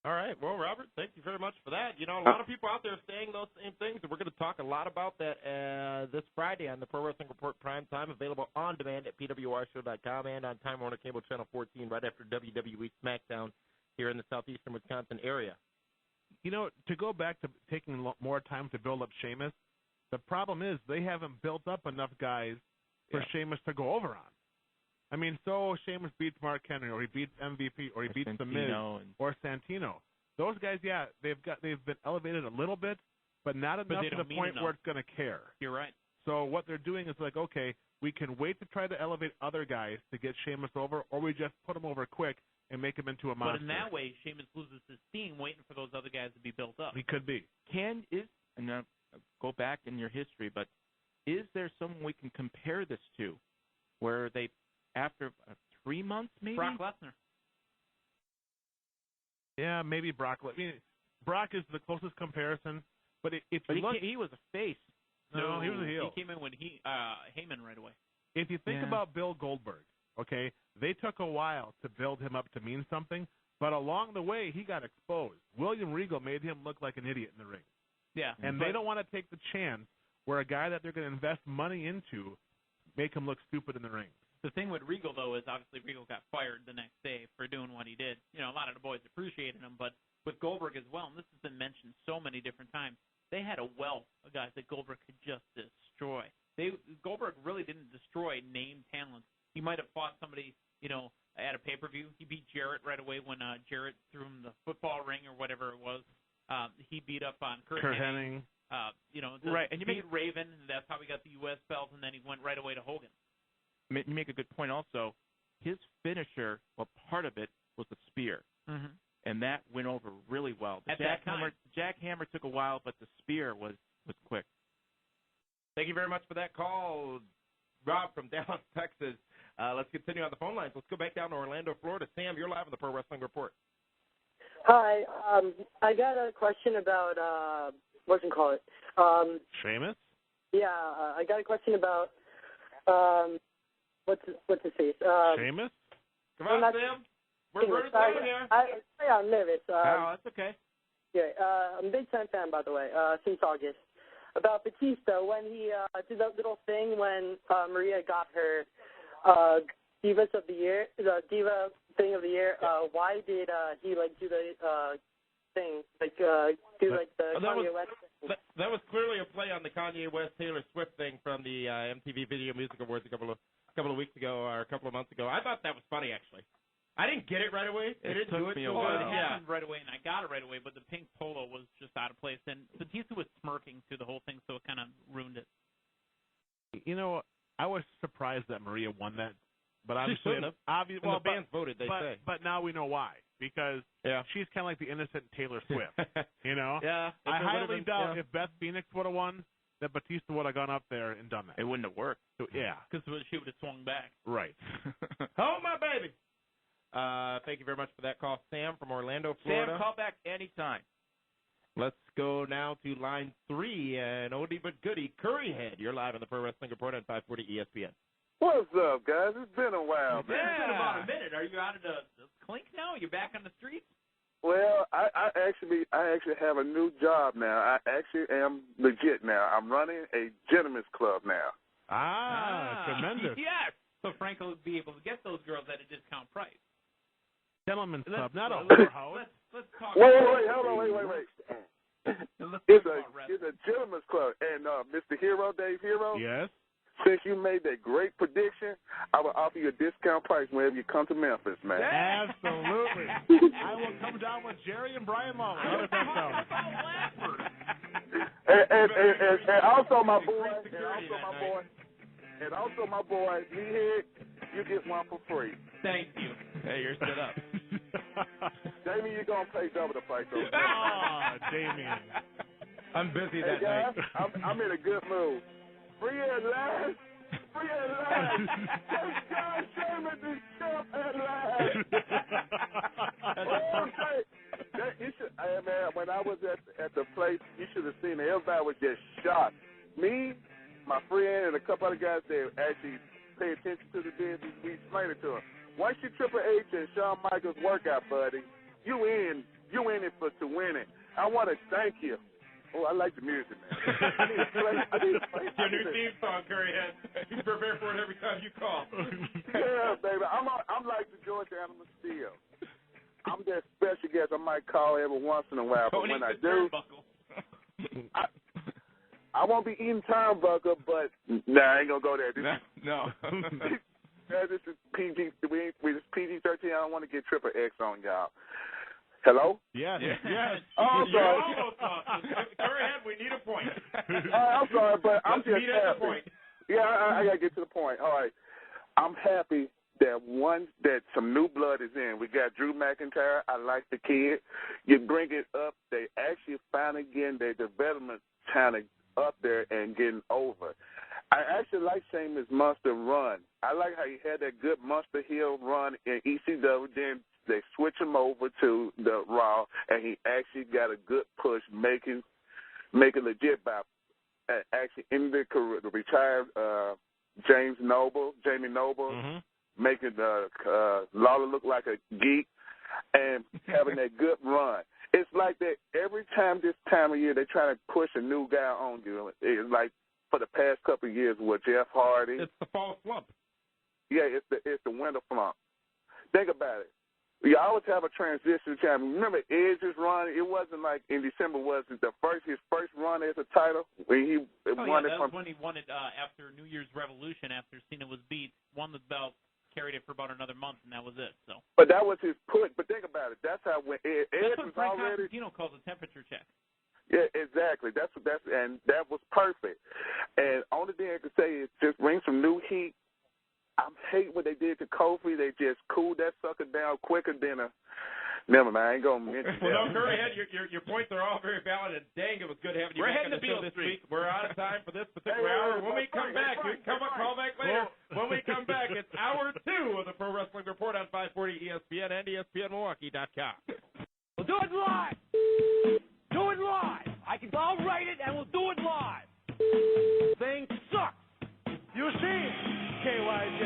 All right. Well, Robert, thank you very much for that. You know, a lot of people out there are saying those same things, and we're going to talk a lot about that this Friday on the Pro Wrestling Report Prime Time, available on demand at PWRshow.com and on Time Warner Cable Channel 14 right after WWE SmackDown here in the southeastern Wisconsin area. You know, to go back to taking more time to build up Sheamus, the problem is they haven't built up enough guys for Sheamus to go over on. I mean, so Sheamus beats Mark Henry, or he beats MVP, or he beats The Miz, or Santino. Those guys, yeah, they've been elevated a little bit, but not enough to the point where it's going to care. You're right. So what they're doing is like, okay, we can wait to try to elevate other guys to get Sheamus over, or we just put him over quick and make him into a monster. But in that way, Sheamus loses his steam waiting for those other guys to be built up. He could be. Go back in your history, but is there someone we can compare this to where they, after 3 months maybe? Brock Lesnar. Yeah, maybe Brock. I mean, Brock is the closest comparison, but if you look, he was a face. No, he was a heel. He came in when Heyman right away. If you think about Bill Goldberg, okay, they took a while to build him up to mean something, but along the way he got exposed. William Regal made him look like an idiot in the ring. Yeah. And they don't want to take the chance where a guy that they're going to invest money into make him look stupid in the ring. The thing with Regal, though, is obviously Regal got fired the next day for doing what he did. You know, a lot of the boys appreciated him, but with Goldberg as well, and this has been mentioned so many different times, they had a wealth of guys that Goldberg could just destroy. Goldberg really didn't destroy name talents. He might have fought somebody, you know, at a pay-per-view. He beat Jarrett right away when Jarrett threw him the football ring or whatever it was. He beat up on Kurt Hennig. You know, right, and you beat Raven, and that's how he got the U.S. belt, and then he went right away to Hogan. You make a good point also. His finisher, well, part of it was the spear. Mm-hmm. And that went over really well. The jackhammer took a while, but the spear was quick. Thank you very much for that call, Rob from Dallas, Texas. Let's continue on the phone lines. Let's go back down to Orlando, Florida. Sam, you're live on the Pro Wrestling Report. Hi. I got a question about, Sheamus? Yeah, I got a question about what's his face? Sheamus? Come on, Sam. We're running down here. I'm nervous. Oh, that's okay. Yeah, I'm a big fan, by the way, since August. About Batista, when he did that little thing when Maria got her Divas of the Year, the Diva thing of the year, why did he, like, do the thing, like, do, like, the Kanye West thing? That was clearly a play on the Kanye West Taylor Swift thing from the MTV Video Music Awards a couple of weeks ago or a couple of months ago. I thought that was funny, actually. I didn't get it right away. It didn't do it so well. It happened right away, and I got it right away, but the pink polo was just out of place. And Batista was smirking through the whole thing, so it kind of ruined it. You know, I was surprised that Maria won that. But obviously, the fans voted, they say. But now we know why. Because she's kind of like the innocent Taylor Swift, you know? Yeah. I highly doubt if Beth Phoenix would have won, that Batista would have gone up there and done that. It wouldn't have worked. So, yeah. Because she would have swung back. Right. Oh, my baby. Thank you very much for that call, Sam from Orlando, Florida. Sam, call back anytime. Let's go now to line 3, and oldie but goodie, Curryhead. You're live on the Pro Wrestling Report on 540 ESPN. What's up, guys? It's been a while, man. It's been about a minute. Are you out of the clink now? Are you back on the streets? Well, I actually have a new job now. I actually am legit now. I'm running a gentleman's club now. Tremendous. Yes. So Frank will be able to get those girls at a discount price. Gentleman's club, not a whorehouse. Let's talk. Wait. It's a gentleman's club. And Mr. Hero, Dave Hero? Yes? Since you made that great prediction, I will offer you a discount price whenever you come to Memphis, man. Absolutely. I will come down with Jerry and Brian Lawler. How does that sound? And also my boy, Meathead, you get one for free. Thank you. Hey, you're set up. Damien, you're going to pay double the price. Damien. I'm busy that night. I'm in a good mood. Free at last. Thank God Sherman is up at last. Hey, man, when I was at the place, you should have seen it. Everybody was just shocked. Me, my friend, and a couple other guys that actually pay attention to the business, we explained it to them. Once you Triple H and Shawn Michaels workout, buddy, you in it to win it. I want to thank you. Oh, I like the music, man. I need to play your new theme song, Curryhead. You prepare for it every time you call. Yeah, baby. I'm like the George Animal Steel. I'm that special guest I might call every once in a while, but when I do, I won't be eating turnbuckle, but I ain't gonna go there. No. This is PG. This PG-13. I don't want to get triple X on y'all. Hello? Yes. Oh, I'm sorry. Curryhead, we need a point. I'm sorry, but I'm just happy. The point. Yeah, I got to get to the point. All right. I'm happy that some new blood is in. We got Drew McIntyre. I like the kid. You bring it up. They actually finally getting their development kind of up there and getting over. I actually like Sheamus' Monster run. I like how he had that good Monster Hill run in ECW. Then they switch him over to the Raw, and he actually got a good push, making legit by actually in the career, the retired Jamie Noble, making Lawler look like a geek, and having that good run. It's like that every time this time of year they try to push a new guy on you. It's like for the past couple of years with Jeff Hardy. It's the fall slump. Yeah, it's the winter slump. Think about it. You always have a transition time. Remember Edge's run? It wasn't like in December was it his first run as a title when he won it that from. was when he won it after New Year's Revolution. After Cena was beat, won the belt, carried it for about another month, and that was it. So. But that was his push. But think about it. That's how when Edge that's was what Frank already. Constantino calls a temperature check. Yeah, exactly. And that was perfect. And only thing I can say is just bring some new heat. I hate what they did to Kofi. They just cooled that sucker down quicker than a. Never mind, I ain't gonna mention that. Well, no, Curryhead, your points are all very valid, and dang, it was good having you back on the show this week. We're out of time for this particular hour. When we come back, you can call back later. When we come back, it's hour 2 of the Pro Wrestling Report on 540 ESPN and ESPNMilwaukee.com. We'll do it live. Do it live. I'll write it, and we'll do it live. Things suck. You see, KYJ,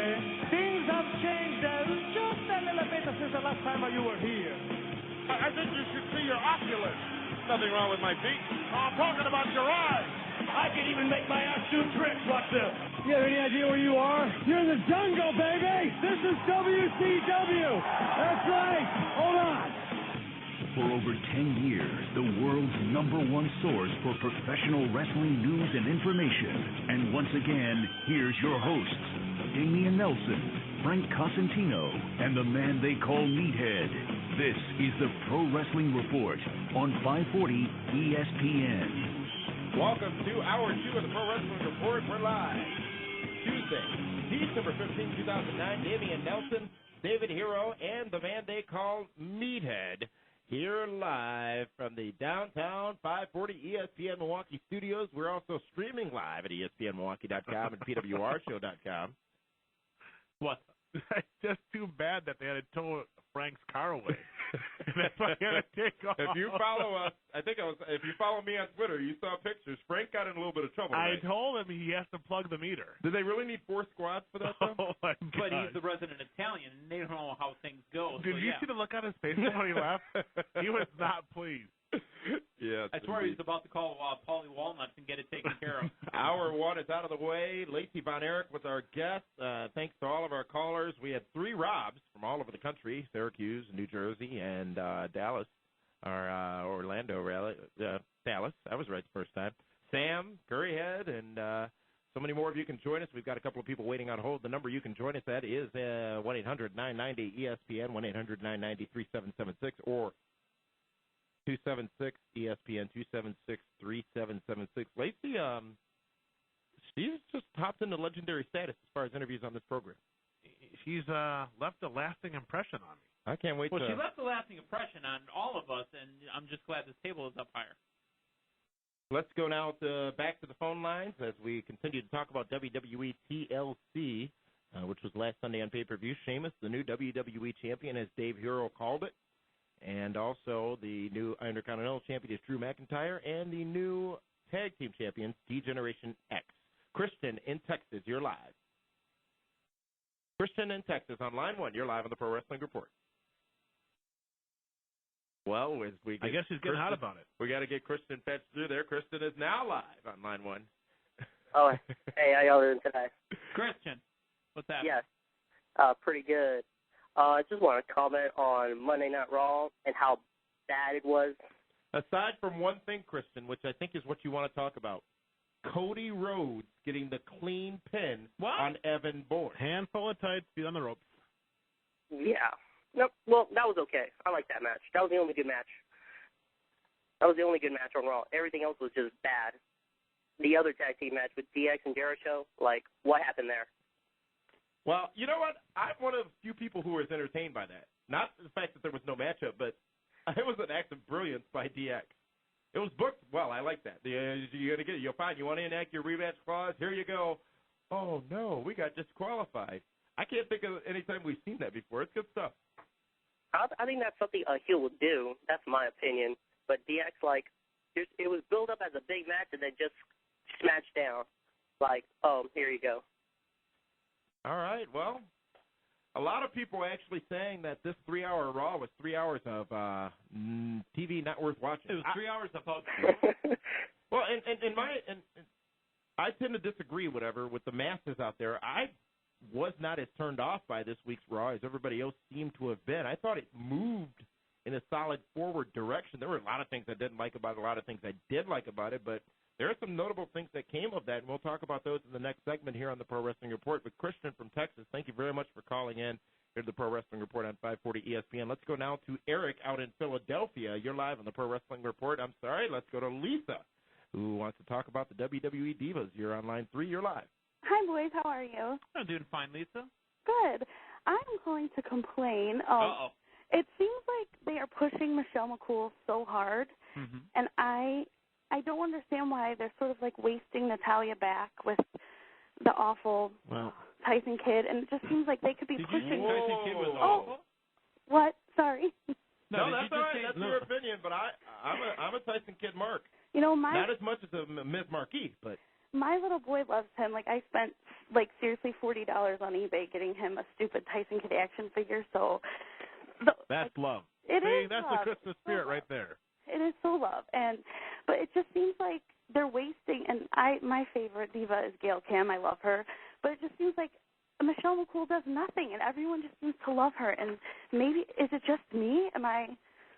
things have changed just a little bit since the last time you were here. I think you should see your oculus. Nothing wrong with my feet. I'm talking about your eyes. I can even make my ass do tricks. Watch this. You have any idea where you are? You're in the jungle, baby. This is WCW. That's right. Hold on. For over 10 years, the world's #1 source for professional wrestling news and information. And once again, here's your hosts, Damian Nelson, Frank Cosentino, and the man they call Meathead. This is the Pro Wrestling Report on 540 ESPN. Welcome to Hour 2 of the Pro Wrestling Report. We're live Tuesday, December 15, 2009. Damian Nelson, David Hero, and the man they call Meathead. Here live from the downtown 540 ESPN Milwaukee studios. We're also streaming live at ESPNMilwaukee.com and PWRshow.com. What? It's just too bad that they had to tow Frank's car away. That's why I had to take off. If you follow us, if you follow me on Twitter, you saw pictures. Frank got in a little bit of trouble. I told him he has to plug the meter. Do they really need 4 squads for that, though? Oh, my God. But he's the resident Italian, and they don't know how things go. Did you see the look on his face when he left? He was not pleased. Yeah, I swear he's about to call Paulie Walnuts and get it taken care of. Hour 1 is out of the way. Lacey Von Erich was our guest. Thanks to all of our callers. We had 3 Robs from all over the country, Syracuse, New Jersey, and Dallas, or Orlando, really. Dallas. I was right the first time. Sam, Curryhead, and so many more of you can join us. We've got a couple of people waiting on hold. The number you can join us at is 1-800-990-ESPN, 1-800-990-3776, or 276-ESPN, 276-3776. Lacey, she's just hopped into legendary status as far as interviews on this program. She's left a lasting impression on me. I can't wait Well, she left a lasting impression on all of us, and I'm just glad this table is up higher. Let's go now back to the phone lines as we continue to talk about WWE TLC, which was last Sunday on pay-per-view. Sheamus, the new WWE champion, as Dave Hero called it. And also the new Intercontinental Champion is Drew McIntyre, and the new Tag Team Champions, D-Generation X. Christian in Texas, you're live. Christian in Texas on line 1, you're live on the Pro Wrestling Report. Well, as we I guess he's getting hot about it. We got to get Christian fetched through there. Christian is now live on line 1. Oh, hey, how y'all doing today? Christian, what's happening? Yes, pretty good. I just want to comment on Monday Night Raw and how bad it was. Aside from one thing, Christian, which I think is what you want to talk about, Cody Rhodes getting the clean pin on Evan Bourne. Handful of tights, feet on the ropes. Yeah. Nope. Well, that was okay. I like that match. That was the only good match. That was the only good match on Raw. Everything else was just bad. The other tag team match with DX and Jericho, what happened there? Well, you know what? I'm one of the few people who was entertained by that. Not the fact that there was no matchup, but it was an act of brilliance by DX. It was booked well. I like that. You're going to get it. You'll find you want to enact your rematch clause. Here you go. Oh, no, we got disqualified. I can't think of any time we've seen that before. It's good stuff. I think that's something a heel would do. That's my opinion. But DX, it was built up as a big match and then just smashed down. Here you go. All right, well, a lot of people are actually saying that this 3-hour Raw was 3 hours of TV not worth watching. It was 3 hours of Well, and I tend to disagree, with the masses out there. I was not as turned off by this week's Raw as everybody else seemed to have been. I thought it moved in a solid forward direction. There were a lot of things I didn't like about it, a lot of things I did like about it, but there are some notable things that came of that, and we'll talk about those in the next segment here on the Pro Wrestling Report. But Christian from Texas, thank you very much for calling in here to the Pro Wrestling Report on 540 ESPN. Let's go now to Eric out in Philadelphia. You're live on the Pro Wrestling Report. I'm sorry, let's go to Lisa, who wants to talk about the WWE Divas. You're on line 3. You're live. Hi, boys. How are you? I'm doing fine, Lisa. Good. I'm calling to complain. Uh-oh. It seems like they are pushing Michelle McCool so hard, and I don't understand why they're sort of wasting Natalya back with the awful Tyson Kidd, and it just seems like they could be pushing. Did you think Tyson Kidd was awful? What? Sorry. No, that's all right. That's your opinion, but I'm a Tyson Kidd mark. You know, not as much as a Ms. Marquis, but my little boy loves him. Like, I spent, seriously $40 on eBay getting him a stupid Tyson Kidd action figure, so... That's love. It See, is that's love. the Christmas spirit right there. It is so love. But it just seems like they're wasting, and my favorite diva is Gail Kim. I love her. But it just seems like Michelle McCool does nothing, and everyone just seems to love her. And maybe, is it just me? Am I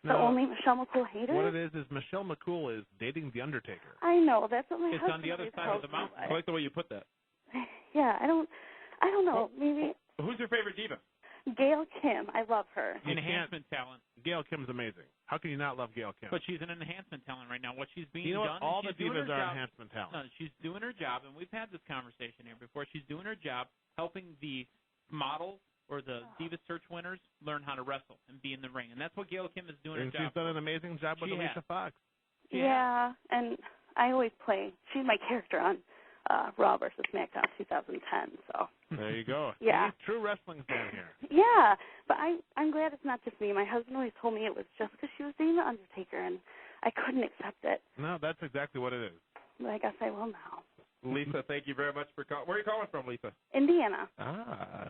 the only Michelle McCool hater? What it is Michelle McCool is dating The Undertaker. I know. That's what my It's husband on the other always side tells of the mountain. me. I like the way you put that. Yeah, I don't know. Maybe Who's your favorite diva? Gail Kim. I love her. Enhancement talent. Gail Kim's amazing. How can you not love Gail Kim? But she's an enhancement talent right now. What she's being you know done, what? All the she's doing divas her are job. enhancement talent. No, she's doing her job, and we've had this conversation here before. She's doing her job, helping the models or the Diva Search winners learn how to wrestle and be in the ring, and that's what Gail Kim is doing And her job. she's done an amazing job with She Alicia has. Fox. Yeah, and I always play. She's my character on Raw versus SmackDown 2010. So there you go. Yeah. See, true wrestling's down here. Yeah, but I'm glad it's not just me. My husband always told me it was just because she was dating the Undertaker, and I couldn't accept it. No, that's exactly what it is. But I guess I will now. Lisa, thank you very much for calling. Where are you calling from, Lisa? Indiana.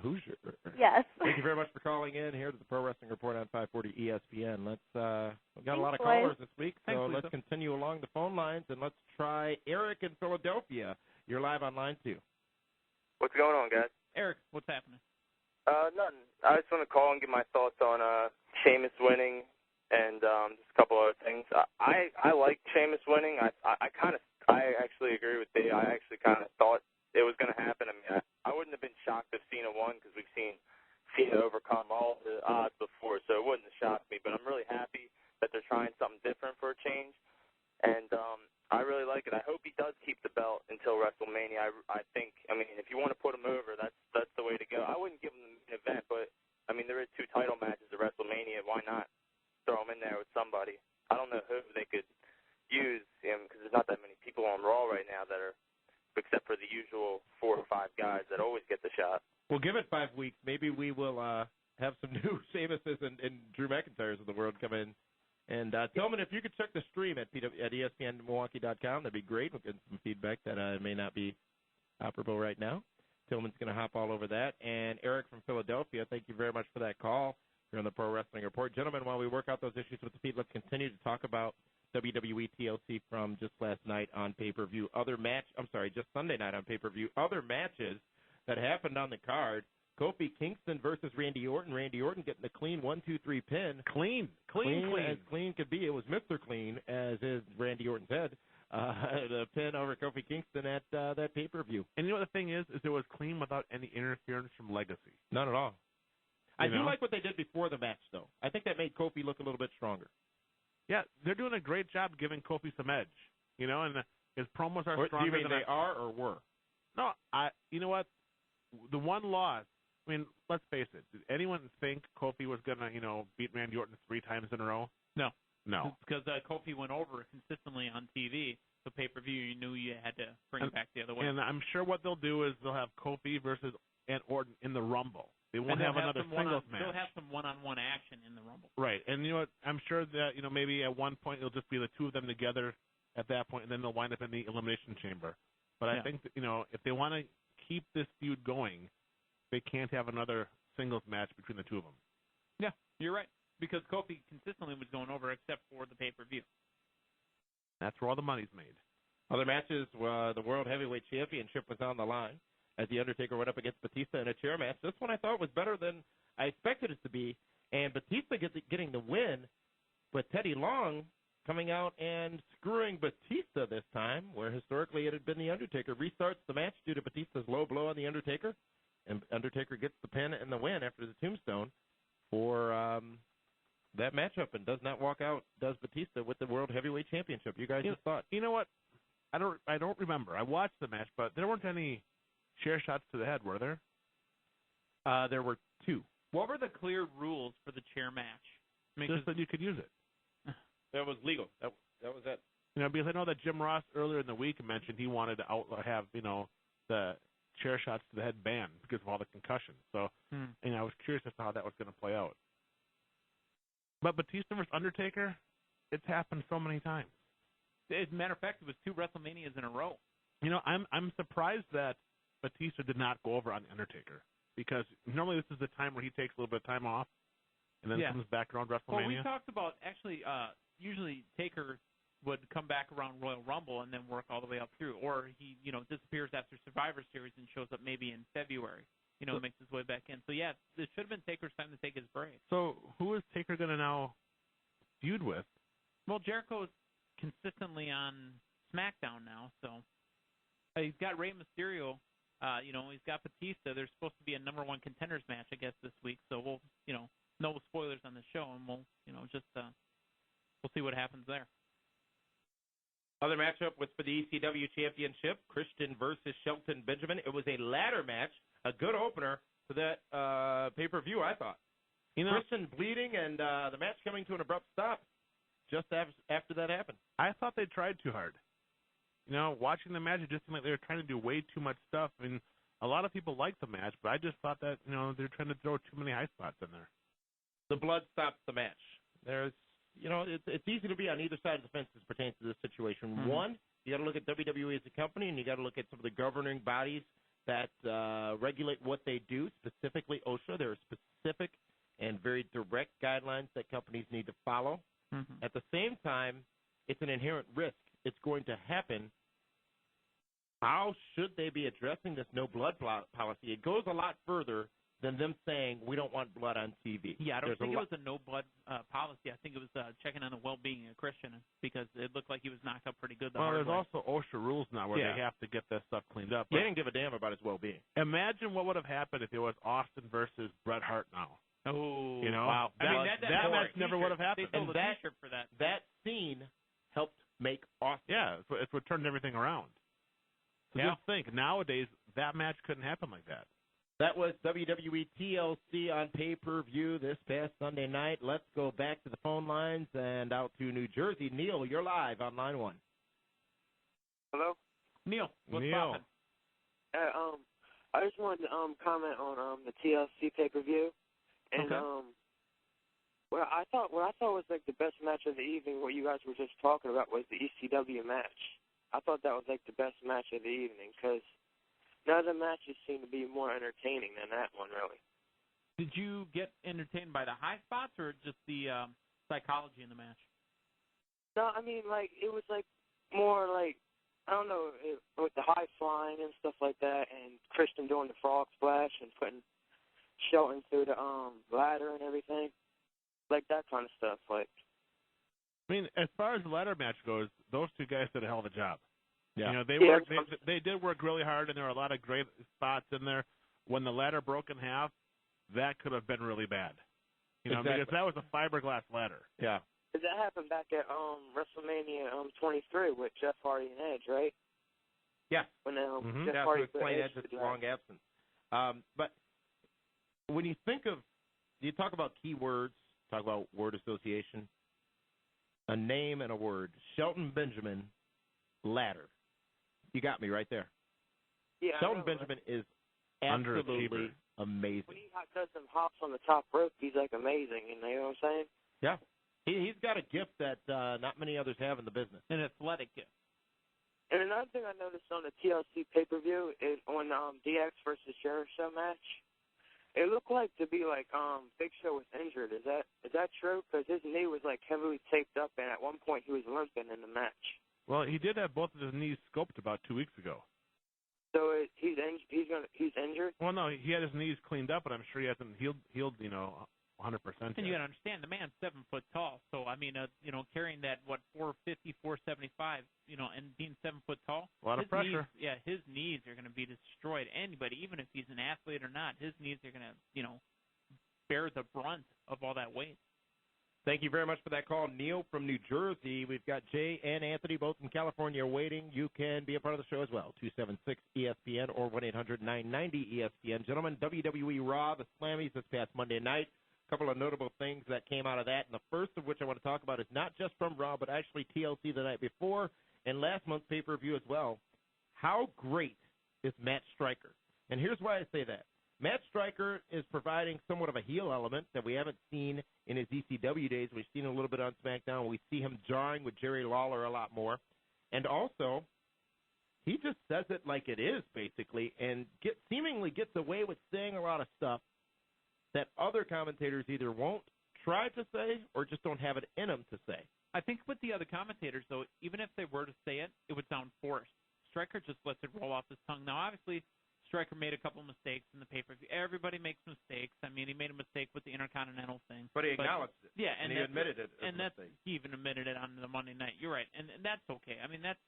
Hoosier. Yes. Thank you very much for calling in here to the Pro Wrestling Report on 540 ESPN. We've got a lot of boys. callers this week, so Thanks, let's Lisa. continue along the phone lines, and let's try Eric in Philadelphia. You're live on line 2. What's going on, guys? Eric, what's happening? Nothing. I just want to call and get my thoughts on Sheamus winning and just a couple other things. I like Sheamus winning. I actually agree with Dave. I actually kind of thought it was going to happen. I mean, I wouldn't have been shocked if Cena won because we've seen Cena overcome all the odds before, so it wouldn't have shocked me. But I'm really happy that they're trying something different for a change, and I really like it. I hope he does keep the belt until WrestleMania. I think, I mean, if you want to put him over, that's the way to go. I wouldn't give him the main event, but, I mean, there is 2 title matches at WrestleMania. Why not throw him in there with somebody? I don't know who they could use him because there's not that many people on Raw right now that are, except for the usual 4 or 5 guys that always get the shot. Well, give it 5 weeks. Maybe we will have some new Sheamuses and Drew McIntyres of the world come in. And Tillman, if you could check the stream at ESPNMilwaukee.com, that'd be great. We'll get some feedback that may not be operable right now. Tillman's going to hop all over that. And Eric from Philadelphia, thank you very much for that call here on the Pro Wrestling Report. Gentlemen, while we work out those issues with the feed, let's continue to talk about WWE TLC from just last night on pay-per-view. Just Sunday night on pay-per-view. Other matches that happened on the card. Kofi Kingston versus Randy Orton. Randy Orton getting the clean 1-2-3 pin. Clean. As clean could be. It was Mr. Clean, as is Randy Orton's head. The pin over Kofi Kingston at that pay-per-view. And you know what the thing is it was clean without any interference from Legacy. None at all. I do like what they did before the match, though. I think that made Kofi look a little bit stronger. Yeah, they're doing a great job giving Kofi some edge, and his promos are stronger. Do you mean than they are or were? No, you know what? The one loss, I mean, let's face it. Did anyone think Kofi was going to, beat Randy Orton 3 times in a row? No. Because Kofi went over consistently on TV. So pay-per-view, you knew you had to bring it back the other way. And I'm sure what they'll do is they'll have Kofi versus Orton in the Rumble. They won't have another singles match. They'll have some one-on-one action in the Rumble. Right. And you know what? I'm sure that, maybe at one point it'll just be the 2 of them together at that point, and then they'll wind up in the Elimination Chamber. But I think, that, if they want to keep this feud going, they can't have another singles match between the 2 of them. Yeah, you're right. Because Kofi consistently was going over except for the pay-per-view. That's where all the money's made. Other matches, the World Heavyweight Championship was on the line as The Undertaker went up against Batista in a chair match. This one I thought was better than I expected it to be. And Batista getting the win, but Teddy Long coming out and screwing Batista this time, where historically it had been The Undertaker. Restarts the match due to Batista's low blow on The Undertaker. And Undertaker gets the pin and the win after the tombstone for that matchup and does not walk out, does Batista, with the World Heavyweight Championship. You guys just thought. You know what? I don't remember. I watched the match, but there weren't any chair shots to the head, were there? There were 2. What were the clear rules for the chair match? Just that you could use it. That was legal. That was it. Because I know that Jim Ross earlier in the week mentioned he wanted to have the chair shots to the head banned because of all the concussions. So, I was curious as to how that was going to play out. But Batista versus Undertaker, it's happened so many times. As a matter of fact, it was 2 WrestleManias in a row. I'm surprised that Batista did not go over on The Undertaker, because normally this is the time where he takes a little bit of time off and then comes back around WrestleMania. Well, we talked about actually usually Taker would come back around Royal Rumble and then work all the way up through, or he disappears after Survivor Series and shows up maybe in February. Makes his way back in. So yeah, this should have been Taker's time to take his break. So who is Taker going to now feud with? Well, Jericho is consistently on SmackDown now, so he's got Rey Mysterio. He's got Batista. There's supposed to be a number one contenders match, I guess, this week. So we'll, no spoilers on the show, and we'll see what happens there. Other matchup was for the ECW Championship, Christian versus Shelton Benjamin. It was a ladder match, a good opener for that pay-per-view, I thought. Christian bleeding and the match coming to an abrupt stop just after that happened. I thought they tried too hard. Watching the match, it just seemed like they were trying to do way too much stuff. I mean, a lot of people liked the match, but I just thought that, they're trying to throw too many high spots in there. The blood stops the match. There's, it's easy to be on either side of the fence as pertains to this situation. Mm-hmm. One, you got to look at WWE as a company, and you got to look at some of the governing bodies that regulate what they do, specifically OSHA. There are specific and very direct guidelines that companies need to follow. Mm-hmm. At the same time, it's an inherent risk. It's going to happen. How should they be addressing this no blood policy? It goes a lot further than them saying we don't want blood on TV. Yeah, I don't think it was a no blood policy. I think it was checking on the well-being of Christian, because it looked like he was knocked up pretty good. There's also OSHA rules now where they have to get this stuff cleaned up. They didn't give a damn about his well-being. Imagine what would have happened if it was Austin versus Bret Hart now. Oh, wow. That match never would have happened. They sold a T-shirt for that. That scene helped make Austin. Yeah, it's what turned everything around. So just think, nowadays, that match couldn't happen like that. That was WWE TLC on pay-per-view this past Sunday night. Let's go back to the phone lines and out to New Jersey. Neil, you're live on line one. Hello? Neil, what's poppin'? I just wanted to comment on the TLC pay-per-view. And what I thought was like the best match of the evening, what you guys were just talking about, was the ECW match. I thought that was like the best match of the evening, because none of the matches seem to be more entertaining than that one, really. Did you get entertained by the high spots or just the psychology in the match? No, I mean, like, it was like more like, I don't know, with the high flying and stuff like that, and Christian doing the frog splash and putting Shelton through the ladder and everything, like that kind of stuff. Like, I mean, as far as the ladder match goes, those two guys did a hell of a job. Yeah. They did work really hard, and there were a lot of great spots in there. When the ladder broke in half, that could have been really bad. Because that was a fiberglass ladder. Yeah. That happened back at WrestleMania 23 with Jeff Hardy and Edge, right? Yeah. When Jeff Hardy put Edge Edge's long absence. But when you think of, you talk about keywords, talk about word association, a name and a word. Shelton Benjamin, ladder. You got me right there. Yeah, Shelton Benjamin is absolutely amazing. When he does some hops on the top rope, he's like amazing. You know what I'm saying? Yeah. He's got a gift that not many others have in the business. An athletic gift. And another thing I noticed on the TLC pay-per-view is on DX versus Jericho match, it looked like to be like Big Show was injured. Is that true? Because his knee was like heavily taped up, and at one point he was limping in the match. Well, he did have both of his knees scoped about 2 weeks ago. So he's injured? Well, no, he had his knees cleaned up, but I'm sure he hasn't healed 100%. And you got to understand, the man's 7 foot tall. So I mean, carrying that 450, 475, and being 7 foot tall, a lot of pressure. His knees are going to be destroyed. Anybody, even if he's an athlete or not, his knees are going to, bear the brunt of all that weight. Thank you very much for that call, Neil from New Jersey. We've got Jay and Anthony both in California waiting. You can be a part of the show as well, 276-ESPN or 1-800-990-ESPN. Gentlemen, WWE Raw, the Slammys this past Monday night. A couple of notable things that came out of that, and the first of which I want to talk about is not just from Raw, but actually TLC the night before and last month's pay-per-view as well. How great is Matt Striker? And here's why I say that. Matt Striker is providing somewhat of a heel element that we haven't seen in his ECW days. We've seen a little bit on SmackDown. We see him jarring with Jerry Lawler a lot more. And also, he just says it like it is, basically, and seemingly gets away with saying a lot of stuff that other commentators either won't try to say or just don't have it in them to say. I think with the other commentators, though, even if they were to say it, it would sound forced. Stryker just lets it roll off his tongue. Now, obviously, Stryker made a couple mistakes in the pay-per-view. Everybody makes mistakes. I mean, he made a mistake with the Intercontinental thing. But he acknowledged it. Yeah, and he admitted it. He even admitted it on the Monday night. You're right, and that's okay. I mean, that's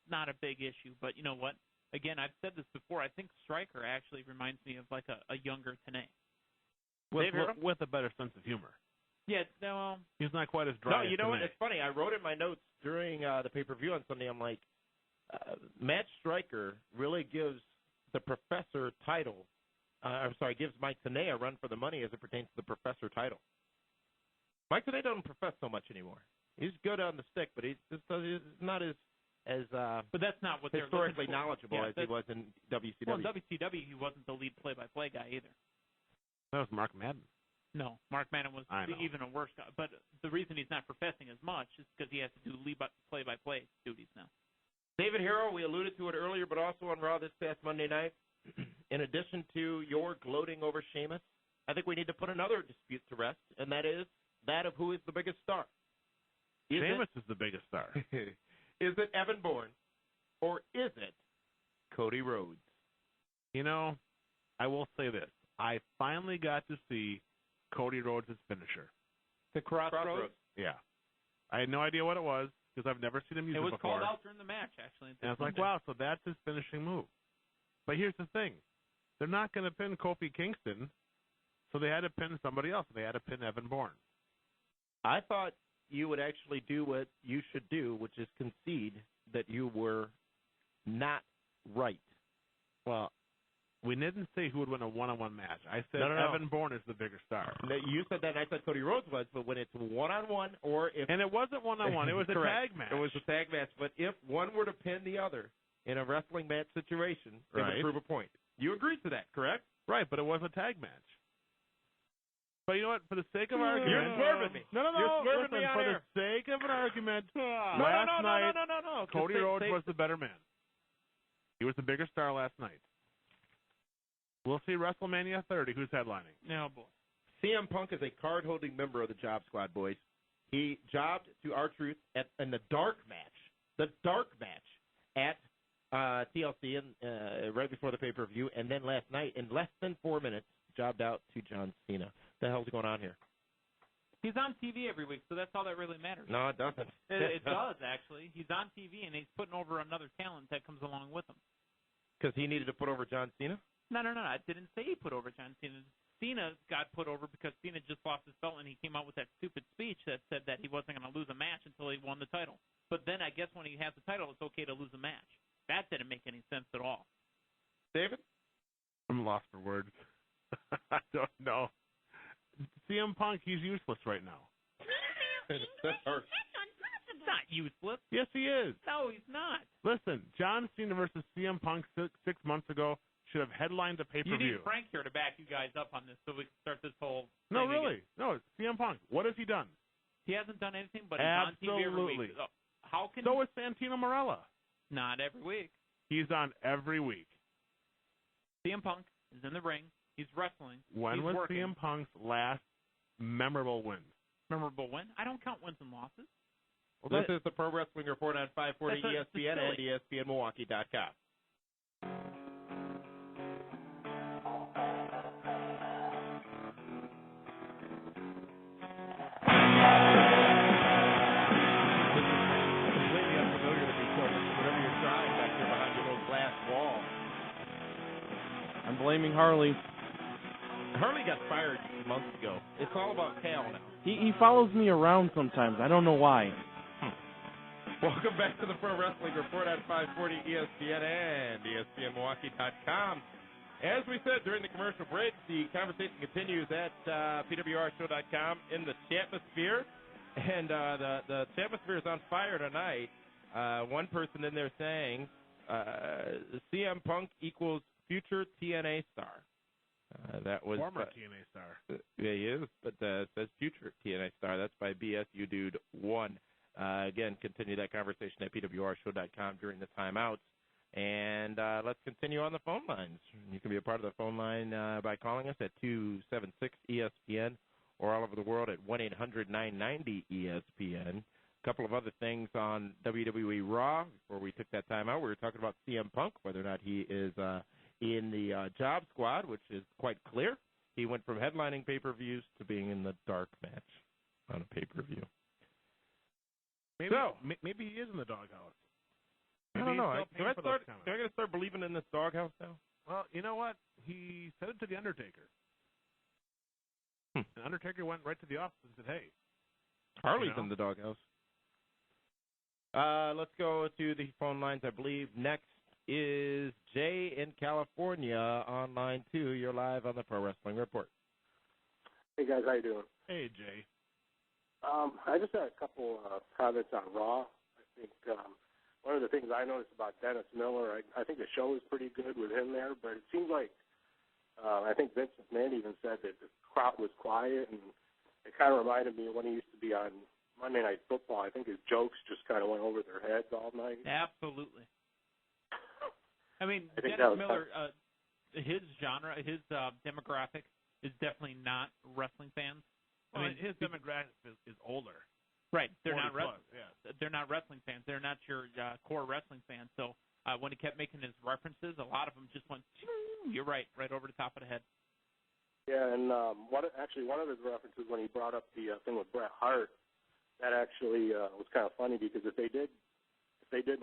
not a big issue. But you know what? Again, I've said this before. I think Stryker actually reminds me of like a younger Tenay. With a better sense of humor. Yeah, no. He's not quite as dry. No, you know what? It's funny. I wrote in my notes during the pay-per-view on Sunday, I'm like, Matt Stryker really gives the Professor title, gives Mike Tenay a run for the money as it pertains to the Professor title. Mike Tenay doesn't profess so much anymore. He's good on the stick, but he's not as but that's not what historically knowledgeable as he was in WCW. Well, in WCW, he wasn't the lead play-by-play guy either. That was Mark Madden. No, Mark Madden was even a worse guy. But the reason he's not professing as much is because he has to do play-by-play duties now. David Hero, we alluded to it earlier, but also on Raw this past Monday night. In addition to your gloating over Sheamus, I think we need to put another dispute to rest, and that is that of who is the biggest star. Sheamus is the biggest star. Is it Evan Bourne, or is it Cody Rhodes? You know, I will say this. I finally got to see Cody Rhodes' finisher. The Crossroads? Yeah. I had no idea what it was because I've never seen him use it before. It was called out during the match, actually. And I was like, wow, so that's his finishing move. But here's the thing. They're not going to pin Kofi Kingston, so they had to pin somebody else. They had to pin Evan Bourne. I thought you would actually do what you should do, which is concede that you were not right. Well, we didn't say who would win a one-on-one match. I said Evan Bourne is the bigger star. You said that, and I said Cody Rhodes was, but when it's one-on-one or if... And it wasn't one-on-one. It was a tag match. It was a tag match. But if one were to pin the other in a wrestling match situation, it would prove a point. You agreed to that, correct? Right, but it was a tag match. But you know what? For the sake of argument... You're swerving me. No. You're swerving me on for air. the sake of an argument, No. Cody Rhodes was the better man. He was the bigger star last night. We'll see WrestleMania 30. Who's headlining? No, boy. CM Punk is a card-holding member of the Job Squad, boys. He jobbed to R-Truth in the dark match at TLC right before the pay-per-view, and then last night, in less than 4 minutes, jobbed out to John Cena. What the hell's going on here? He's on TV every week, so that's all that really matters. No, it doesn't. It does, actually. He's on TV, and he's putting over another talent that comes along with him. Because he needed to put over John Cena? No. I didn't say he put over John Cena. Cena got put over because Cena just lost his belt, and he came out with that stupid speech that said that he wasn't going to lose a match until he won the title. But then I guess when he has the title, it's okay to lose a match. That didn't make any sense at all. David? I'm lost for words. I don't know. CM Punk, he's useless right now. That's harsh. He's not useless. Yes, he is. No, he's not. Listen, John Cena versus CM Punk 6 months ago should have headlined a pay-per-view. You need Frank here to back you guys up on this so we can start this whole No, thing really. again. No, CM Punk. What has he done? He hasn't done anything, but he's on TV every week. How can So is Santino Marella. Not every week. He's on every week. CM Punk is in the ring. He's wrestling. When was CM Punk's last memorable win? Memorable win? I don't count wins and losses. Well, this is the Pro Wrestling Report on 540 ESPN and ESPNMilwaukee.com. Completely unfamiliar to me, so whatever you're trying back there behind your little glass wall. I'm blaming Harley. Harley got fired months ago. It's all about Cal now. He follows me around sometimes. I don't know why. Welcome back to the Pro Wrestling Report on 540 ESPN and ESPNMilwaukee.com. As we said during the commercial break, the conversation continues at PWRshow.com in the Chatmosphere. And the Chatmosphere is on fire tonight. One person in there saying CM Punk equals future TNA star. That was former TNA star. Yeah, he is, but it says future TNA star. That's by BSU Dude 1. Again, continue that conversation at PWRshow.com during the timeouts. And let's continue on the phone lines. You can be a part of the phone line by calling us at 276-ESPN or all over the world at 1-800-990-ESPN. A couple of other things on WWE Raw. Before we took that time out, we were talking about CM Punk, whether or not he is in the job squad, which is quite clear. He went from headlining pay-per-views to being in the dark match on a pay-per-view. Maybe he is in the doghouse. I don't know. Do I got to start believing in this doghouse now? Well, you know what? He said it to the Undertaker. The Undertaker went right to the office and said, "Hey, Harley's in the doghouse." Let's go to the phone lines. I believe next is Jay in California on line 2. You're live on the Pro Wrestling Report. Hey, guys. How you doing? Hey, Jay. I just had a couple comments on Raw. I think one of the things I noticed about Dennis Miller, I think the show was pretty good with him there, but it seems like I think Vince McMahon even said that the crowd was quiet, and it kind of reminded me of when he used to be on Monday Night Football. I think his jokes just kind of went over their heads all night. Absolutely. I mean, I think Dennis Miller, his genre, his demographic is definitely not wrestling fans. Well, his demographic is older. Right. They're not They're not wrestling fans. They're not your core wrestling fans. So when he kept making his references, a lot of them just went, you're right over the top of the head. Yeah, and one of his references when he brought up the thing with Bret Hart, that actually was kind of funny because if they did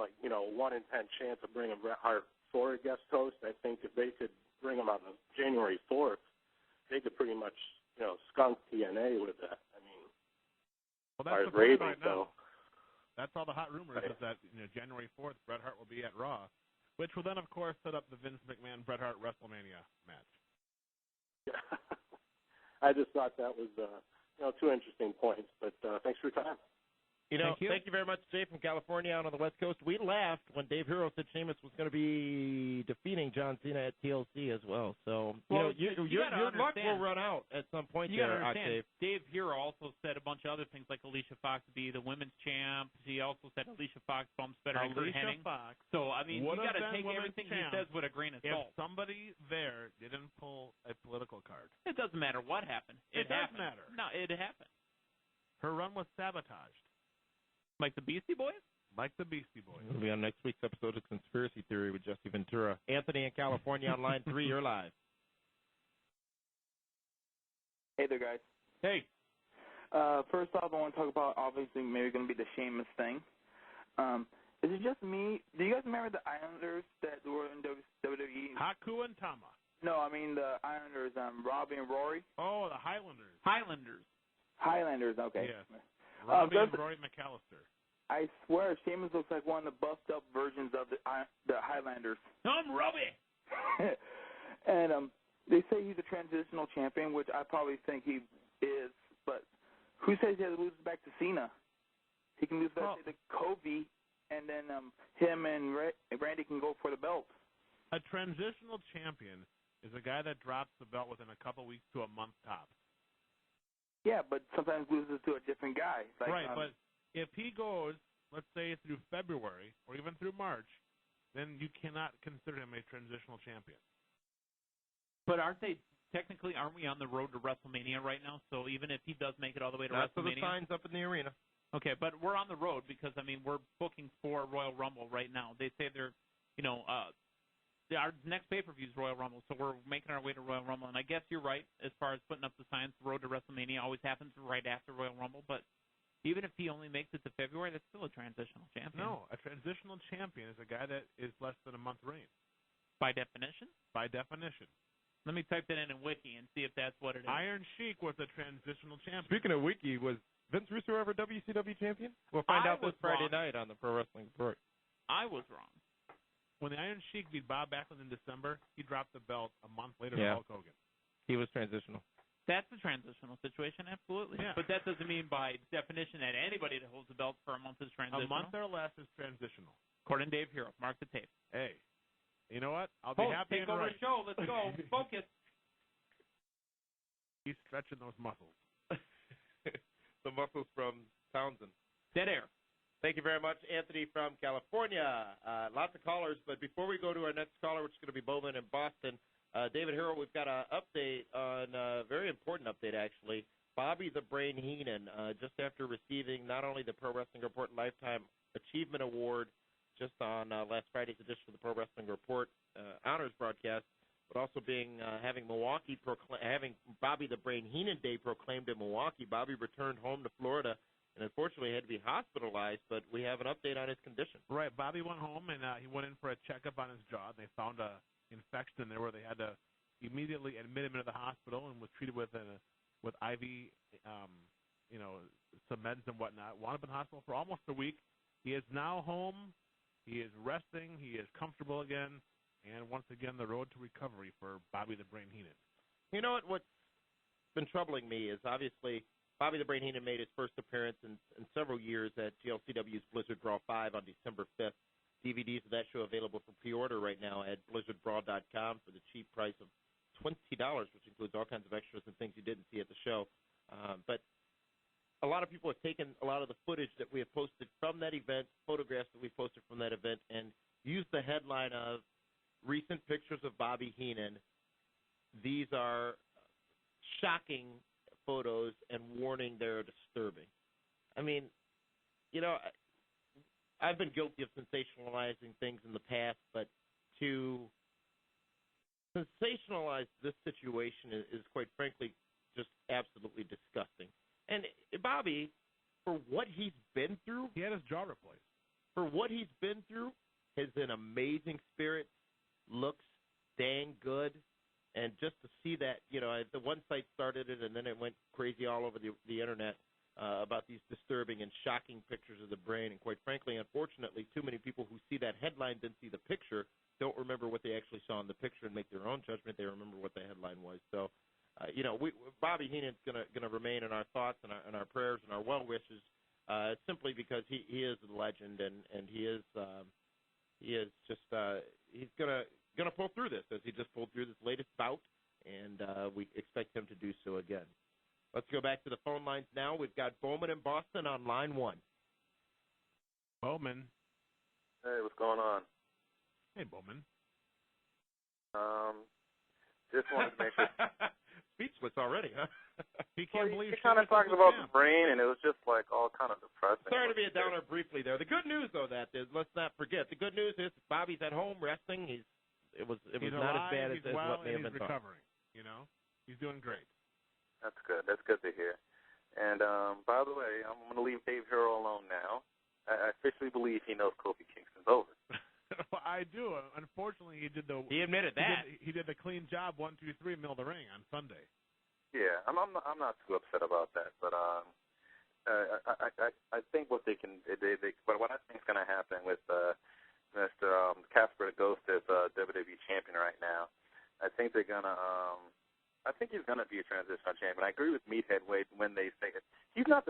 like 1 in 10 chance of bringing Bret Hart for a guest host, I think if they could bring him on the January 4th, they could pretty much skunk TNA with that. I mean, well, that's the ratings, right now. so. That's all the hot rumors is that January 4th, Bret Hart will be at Raw, which will then, of course, set up the Vince McMahon Bret Hart WrestleMania match. Yeah. I just thought that was 2 interesting points, but thanks for your time. Thank you very much, Jay from California out on the West Coast. We laughed when Dave Hero said Sheamus was going to be defeating John Cena at TLC as well. So, your luck will run out at some point there, Octave. Dave Hero also said a bunch of other things like Alicia Fox be the women's champ. He also said Alicia Fox bumps better than Kurt Hennig. Fox. So, I mean, you got to take everything he says with a grain of salt. If somebody there didn't pull a political card. It doesn't matter what happened. It does matter. No, it happened. Her run was sabotaged. Like the Beastie Boys? Like the Beastie Boys. We'll be on next week's episode of Conspiracy Theory with Jesse Ventura. Anthony in California on line 3, you're live. Hey there, guys. Hey. First off, I want to talk about, obviously, maybe going to be the Sheamus thing. Is it just me? Do you guys remember the Islanders that were in WWE? Haku and Tama. No, I mean the Islanders, Robbie and Rory. Oh, the Highlanders. Highlanders, okay. Yes. Robbie and Rory McAllister. I swear, Sheamus looks like one of the buffed-up versions of the Highlanders. I'm Robbie! And they say he's a transitional champion, which I probably think he is, but who says he has to lose back to Cena? He can lose back to Cody, and then him and Randy can go for the belt. A transitional champion is a guy that drops the belt within a couple weeks to a month tops. Yeah, but sometimes loses to a different guy. Like, right, but if he goes, let's say, through February or even through March, then you cannot consider him a transitional champion. But aren't we on the road to WrestleMania right now? So even if he does make it all the way to That's WrestleMania. the signs up in the arena. Okay, but we're on the road because, I mean, we're booking for Royal Rumble right now. They say they're, our next pay-per-view is Royal Rumble, so we're making our way to Royal Rumble. And I guess you're right as far as putting up the signs. The road to WrestleMania always happens right after Royal Rumble, but even if he only makes it to February, that's still a transitional champion. No, a transitional champion is a guy that is less than a month reign. By definition? By definition. Let me type that in Wiki and see if that's what it is. Iron Sheik was a transitional champion. Speaking of Wiki, was Vince Russo ever WCW champion? We'll find out this Friday night on the Pro Wrestling Report. I was wrong. When the Iron Sheik beat Bob Backlund in December, he dropped the belt a month later to Hulk Hogan. He was transitional. That's a transitional situation, absolutely. Yeah. But that doesn't mean by definition that anybody that holds the belt for a month is transitional. A month or less is transitional. According to Dave Hero. Mark the tape. Hey, you know what? I'll be happy take over the show. Let's go. Focus. He's stretching those muscles. The muscles from Townsend. Dead air. Thank you very much, Anthony from California. Lots of callers, but before we go to our next caller, which is going to be Bowman in Boston, David Harrell, we've got an update on a very important update, actually. Bobby the Brain Heenan, just after receiving not only the Pro Wrestling Report Lifetime Achievement Award just on last Friday's edition of the Pro Wrestling Report Honors broadcast, but also having Bobby the Brain Heenan Day proclaimed in Milwaukee. Bobby returned home to Florida and unfortunately had to be hospitalized, but we have an update on his condition. Right. Bobby went home, and he went in for a checkup on his jaw. They found a infection there where they had to immediately admit him into the hospital and was treated with IV, some meds and whatnot. Wound up in hospital for almost a week. He is now home. He is resting. He is comfortable again. And once again, the road to recovery for Bobby the Brain Heenan. You know what's been troubling me is obviously Bobby the Brain Heenan made his first appearance in several years at GLCW's Blizzard Brawl 5 on December 5th. DVDs of that show available for pre-order right now at blizzardbrawl.com for the cheap price of $20, which includes all kinds of extras and things you didn't see at the show. But a lot of people have taken a lot of the footage that we have posted from that event, photographs that we posted from that event, and used the headline of recent pictures of Bobby Heenan. These are shocking photos and warning they're disturbing. I mean, I've been guilty of sensationalizing things in the past, but to sensationalize this situation is quite frankly just absolutely disgusting. And Bobby, for what he's been through, he had his jaw replaced. For what he's been through, has an amazing spirit, looks dang good, and just to see that, the one site started it, and then it went crazy all over the internet about these disturbing and shocking pictures of the brain. And quite frankly, unfortunately, too many people who see that headline, didn't see the picture, don't remember what they actually saw in the picture and make their own judgment. They remember what the headline was. So, Bobby Heenan's gonna remain in our thoughts and our prayers and our well wishes, simply because he is a legend and he's gonna pull through this as he just pulled through this latest bout, and we expect him to do so again. Let's go back to the phone lines now. We've got Bowman in Boston on line 1. Bowman. Hey, what's going on? Hey, Bowman. Just wanted to make sure. Speechless already, huh? He can't believe. He kind of talked about the brain, and it was just like all kind of depressing. Sorry to be a downer briefly there. The good news, though, let's not forget. The good news is Bobby's at home resting. It was he's not alive, as bad as well, what may have been he's recovering. He's doing great. That's good. That's good to hear. And by the way, I'm going to leave Dave Hero alone now. I officially believe he knows Kofi Kingston's over. Well, I do. Unfortunately, he admitted that. He did the clean job 1, 2, 3 middle of the ring on Sunday. Yeah, I'm not too upset about that, but I think what they what I think is going to happen with Mr. Casper the Ghost as WWE champion right now, I think they're gonna I think he's gonna be a transitional champion. I agree with Meathead Wade when they say it. He's not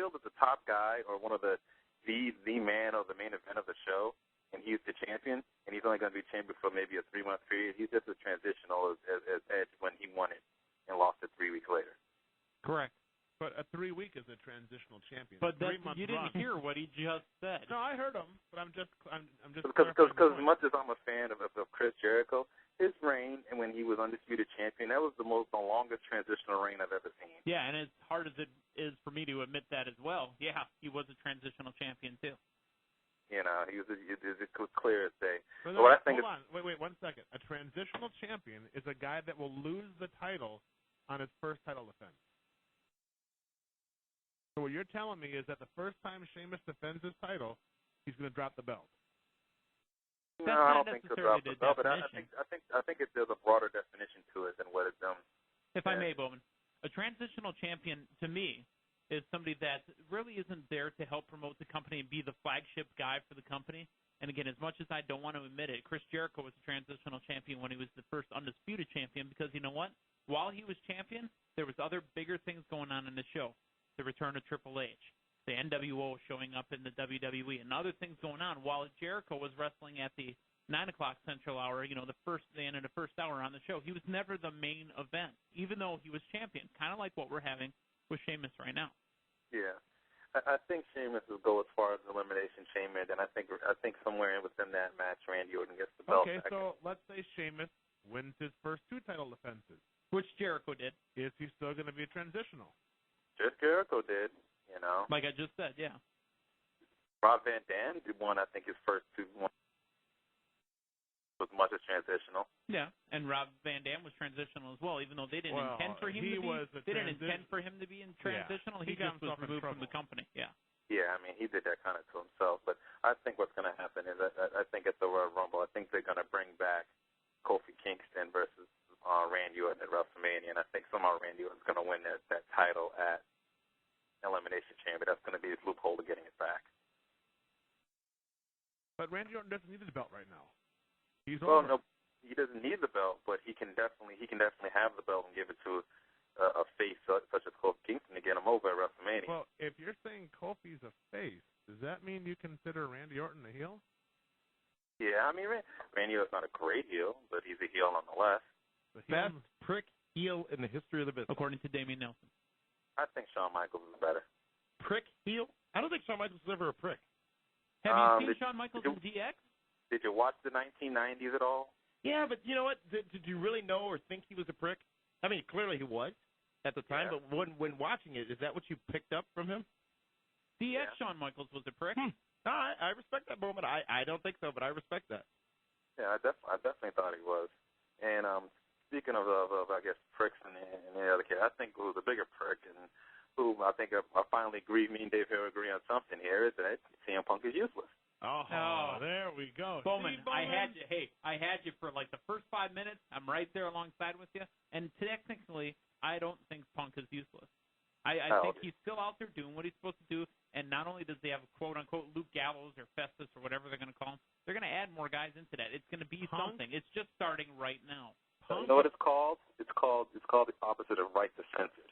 billed as the top guy or one of the man or the main event of the show, and he's the champion, and he's only going to be champion for maybe a 3-month period. He's just as transitional as Edge when he won it and lost it 3 weeks later. Correct. But a 3-week is a transitional champion. But you you didn't hear what he just said. No, I heard him, but I'm just because as much as I'm a fan of Chris Jericho, his reign and when he was undisputed champion, that was the longest transitional reign I've ever seen. Yeah, and as hard as it is for me to admit that as well, yeah, he was a transitional champion too. He was clear as day. But what I think hold on, wait 1 second. A transitional champion is a guy that will lose the title on his first title defense. So what you're telling me is that the first time Sheamus defends his title, he's going to drop the belt. No, I don't think he'll drop the belt, but I think there's a broader definition to it than what it's done. If I may, Bowman, a transitional champion to me is somebody that really isn't there to help promote the company and be the flagship guy for the company. And again, as much as I don't want to admit it, Chris Jericho was a transitional champion when he was the first undisputed champion because you know what? While he was champion, there was other bigger things going on in the show. The return of Triple H, the NWO showing up in the WWE, and other things going on. While Jericho was wrestling at the 9 o'clock Central Hour, the end of the first hour on the show, he was never the main event, even though he was champion, kind of like what we're having with Sheamus right now. Yeah. I think Sheamus will go as far as Elimination Chamber, and I think somewhere within that match, Randy Orton gets the belt back. Okay, so let's say Sheamus wins his first 2 title defenses. Which Jericho did. Is he still going to be transitional? Just Jericho did, you know. Like I just said, yeah. Rob Van Dam won, I think, his first 2 was much as transitional. Yeah, and Rob Van Dam was transitional as well, even though they didn't intend for him to be. They didn't intend for him to be in transitional. Yeah. He just was removed from the company. Yeah. Yeah, I mean, he did that kind of to himself. But I think what's going to happen is I think at the Royal Rumble, I think they're going to bring back Kofi Kingston versus Randy Orton at WrestleMania, and I think somehow Randy Orton's going to win that title at Elimination Chamber. That's going to be his loophole to getting it back. But Randy Orton doesn't need the belt right now. He's well, over. No, he doesn't need the belt, but he can definitely have the belt and give it to a face such as Kofi Kingston to get him over at WrestleMania. Well, if you're saying Kofi's a face, does that mean you consider Randy Orton a heel? Yeah, I mean, Randy Orton's not a great heel, but he's a heel nonetheless. Best prick heel in the history of the business, according to Damian Nelson. I think Shawn Michaels is better. Prick heel? I don't think Shawn Michaels was ever a prick. Have you seen Shawn Michaels in DX? Did you watch the 1990s at all? Yeah, but you know what? Did you really know or think he was a prick? I mean, clearly he was at the time, but when watching it, is that what you picked up from him? DX Shawn Michaels was a prick. No, I respect that moment. I don't think so, but I respect that. Yeah, I definitely thought he was. And speaking of I guess, pricks and the other kid, I think who's a bigger prick and who I think I finally agree, me and Dave here agree on something here, is that CM Punk is useless. Oh, there we go. Bowman, See, Bowman? I had you for like the first 5 minutes. I'm right there alongside with you. And technically, I don't think Punk is useless. I think he's still out there doing what he's supposed to do. And not only does he have a quote-unquote Luke Gallows or Festus or whatever they're going to call him, they're going to add more guys into that. It's going to be something. It's just starting right now. You know what it's called? It's called the opposite of right to censored.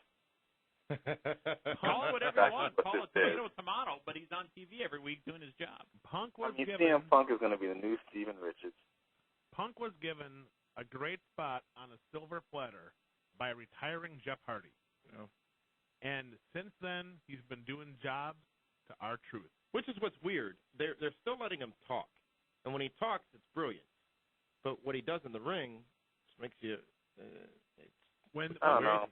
Call it whatever you want. Call it tomato, but he's on TV every week doing his job. CM Punk is going to be the new Steven Richards. Punk was given a great spot on a silver platter by retiring Jeff Hardy. You know? And since then, he's been doing jobs to R-Truth. Which is what's weird. They're still letting him talk. And when he talks, it's brilliant. But what he does in the ring just makes you... I don't know.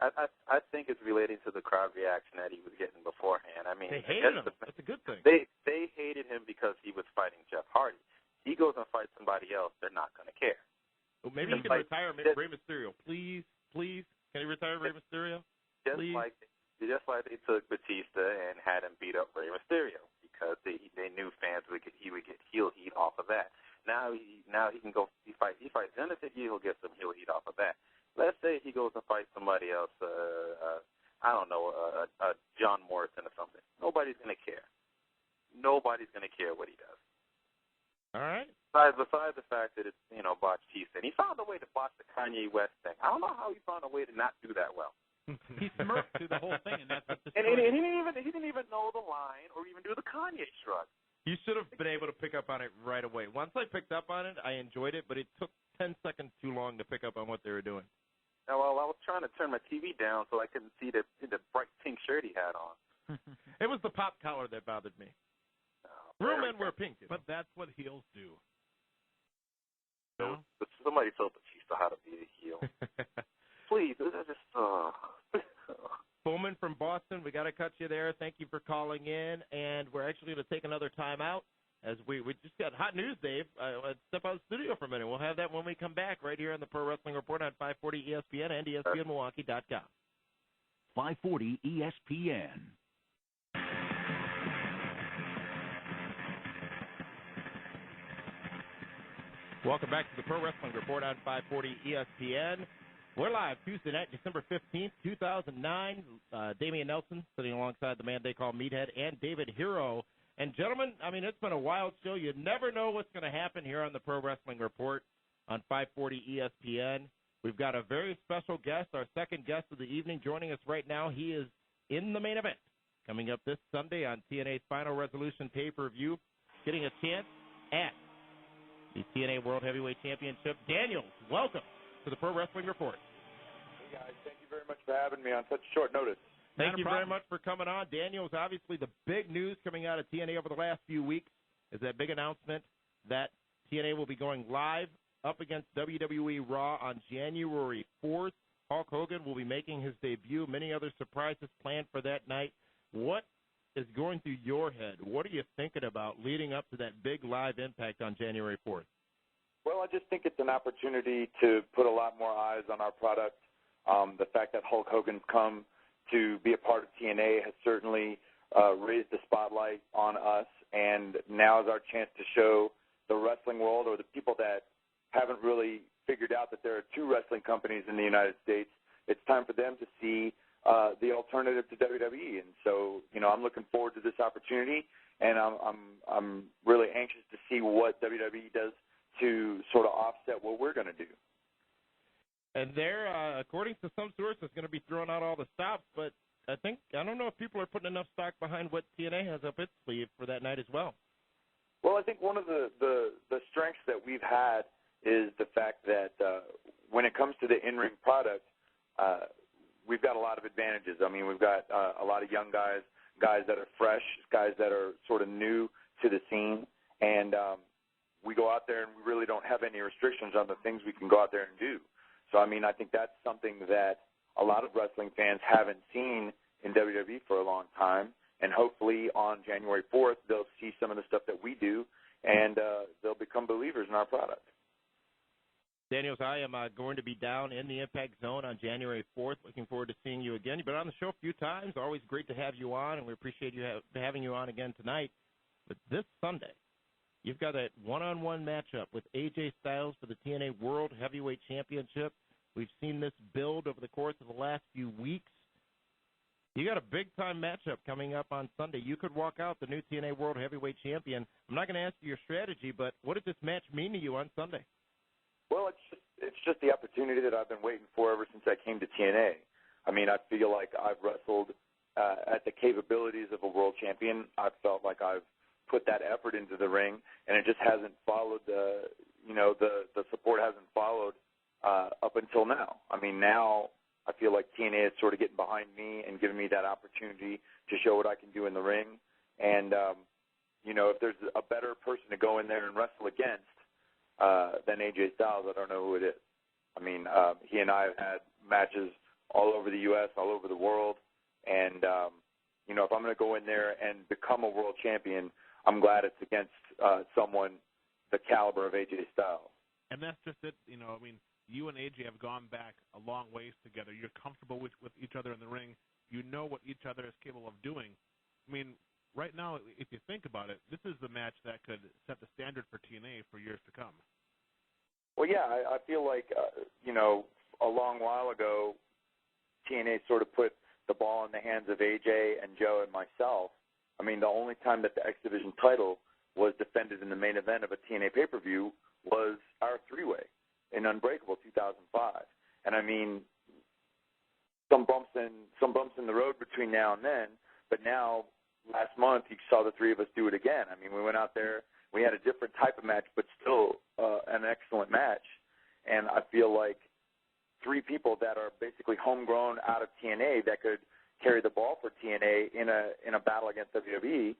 I think it's relating to the crowd reaction that he was getting beforehand. I mean, they hated him. That's a good thing. They hated him because he was fighting Jeff Hardy. He goes and fights somebody else, they're not going to care. Well, maybe he can retire Rey Mysterio. Please. Can he retire Rey Mysterio? Just like they took Batista and had him beat up Rey Mysterio because they knew fans he would get heel heat off of that. Now he can go. He fights Undertaker. He'll get some heel heat off of that. Let's say he goes and fights somebody else, I don't know, John Morrison or something. Nobody's going to care. Nobody's going to care what he does. All right. Besides the fact that it's, Batista. And he found a way to botch the Kanye West thing. I don't know how he found a way to not do that well. He smirked through the whole thing, and that's what and he didn't even know the line or even do the Kanye shrug. You should have been able to pick up on it right away. Once I picked up on it, I enjoyed it, but it took 10 seconds too long to pick up on what they were doing. Well, I was trying to turn my TV down so I couldn't see the bright pink shirt he had on. It was the pop collar that bothered me. Real men wear pink. But that's what heels do. No? Somebody told Batista how to be a heel. Please, it's just... Bowman from Boston, we got to cut you there. Thank you for calling in, and we're actually going to take another time out. As we just got hot news, Dave. Let's step out of the studio for a minute. We'll have that when we come back right here on the Pro Wrestling Report on 540 ESPN and ESPNMilwaukee.com. 540 ESPN. Welcome back to the Pro Wrestling Report on 540 ESPN. We're live Tuesday night, December 15th, 2009. Damian Nelson sitting alongside the man they call Meathead and David Hero. And, gentlemen, I mean, it's been a wild show. You never know what's going to happen here on the Pro Wrestling Report on 540 ESPN. We've got a very special guest, our second guest of the evening, joining us right now. He is in the main event coming up this Sunday on TNA's Final Resolution pay-per-view, getting a chance at the TNA World Heavyweight Championship. Daniels, welcome to the Pro Wrestling Report. Hey, guys. Thank you very much for having me on such short notice. Thank you very much for coming on. Daniels, obviously the big news coming out of TNA over the last few weeks is that big announcement that TNA will be going live up against WWE Raw on January 4th. Hulk Hogan will be making his debut. Many other surprises planned for that night. What is going through your head? What are you thinking about leading up to that big live Impact on January 4th? Well, I just think it's an opportunity to put a lot more eyes on our product. The fact that Hulk Hogan's come to be a part of TNA has certainly raised the spotlight on us, and now is our chance to show the wrestling world, or the people that haven't really figured out that there are two wrestling companies in the United States. It's time for them to see the alternative to WWE, and so I'm looking forward to this opportunity, and I'm really anxious to see what WWE does to sort of offset what we're going to do. And they're, according to some sources, going to be throwing out all the stops, but I don't know if people are putting enough stock behind what TNA has up its sleeve for that night as well. Well, I think one of the strengths that we've had is the fact that when it comes to the in-ring product, we've got a lot of advantages. I mean, we've got a lot of young guys that are fresh, guys that are sort of new to the scene, and we go out there and we really don't have any restrictions on the things we can go out there and do. So, I mean, I think that's something that a lot of wrestling fans haven't seen in WWE for a long time, and hopefully on January 4th they'll see some of the stuff that we do, and they'll become believers in our product. Daniels, I am going to be down in the Impact Zone on January 4th. Looking forward to seeing you again. You've been on the show a few times. Always great to have you on, and we appreciate you having you on again tonight. But this Sunday, you've got a one-on-one matchup with AJ Styles for the TNA World Heavyweight Championship. We've seen this build over the course of the last few weeks. You got a big-time matchup coming up on Sunday. You could walk out the new TNA World Heavyweight Champion. I'm not going to ask you your strategy, but what does this match mean to you on Sunday? Well, it's just the opportunity that I've been waiting for ever since I came to TNA. I mean, I feel like I've wrestled at the capabilities of a world champion. I've felt like I've put that effort into the ring, and it just hasn't followed the support hasn't followed up until now. I mean, now I feel like TNA is sort of getting behind me and giving me that opportunity to show what I can do in the ring. And, if there's a better person to go in there and wrestle against than AJ Styles, I don't know who it is. I mean, he and I have had matches all over the U.S., all over the world. And, if I'm going to go in there and become a world champion, I'm glad it's against someone the caliber of AJ Styles. And that's just it. I mean, you and AJ have gone back a long ways together. You're comfortable with each other in the ring. You know what each other is capable of doing. I mean, right now, if you think about it, this is the match that could set the standard for TNA for years to come. Well, yeah, I feel like, a long while ago, TNA sort of put the ball in the hands of AJ and Joe and myself. I mean, the only time that the X Division title was defended in the main event of a TNA pay-per-view was our three-way in Unbreakable 2005. And I mean, some bumps in the road between now and then, but now last month you saw the three of us do it again. I mean, we went out there, we had a different type of match, but still an excellent match. And I feel like three people that are basically homegrown out of TNA that could carry the ball for TNA in a battle against WWE,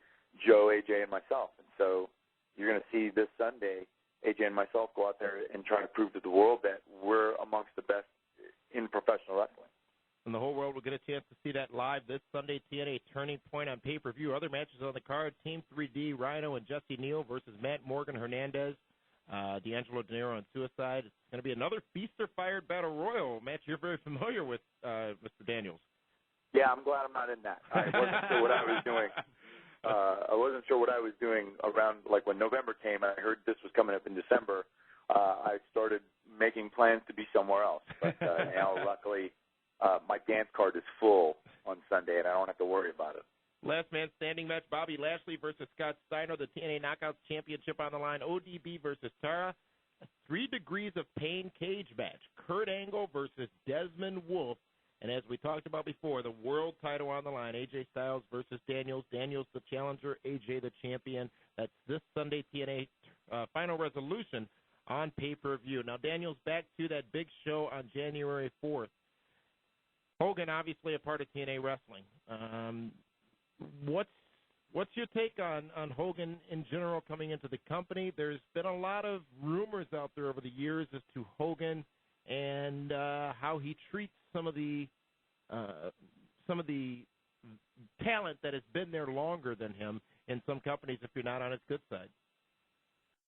Joe, AJ, and myself. And so you're going to see this Sunday AJ and myself go out there and try to prove to the world that we're amongst the best in professional wrestling. And the whole world will get a chance to see that live this Sunday, TNA Turning Point on pay-per-view. Other matches on the card, Team 3D, Rhino and Jesse Neal versus Matt Morgan Hernandez, D'Angelo De Niro and Suicide. It's going to be another Feast or Fired Battle Royal match you're very familiar with, Mr. Daniels. Yeah, I'm glad I'm not in that. I wasn't sure what I was doing. I wasn't sure what I was doing around, like, when November came. I heard this was coming up in December. I started making plans to be somewhere else. But now, luckily, my dance card is full on Sunday, and I don't have to worry about it. Last man standing match, Bobby Lashley versus Scott Steiner, the TNA Knockouts Championship on the line. ODB versus Tara, a 3 Degrees of Pain cage match. Kurt Angle versus Desmond Wolfe. And as we talked about before, the world title on the line, AJ Styles versus Daniels. Daniels the challenger, AJ the champion. That's this Sunday, TNA Final Resolution on pay-per-view. Now, Daniels, back to that big show on January 4th. Hogan, obviously a part of TNA Wrestling. What's your take on Hogan in general coming into the company? There's been a lot of rumors out there over the years as to Hogan and how he treats some of the talent that has been there longer than him in some companies if you're not on his good side.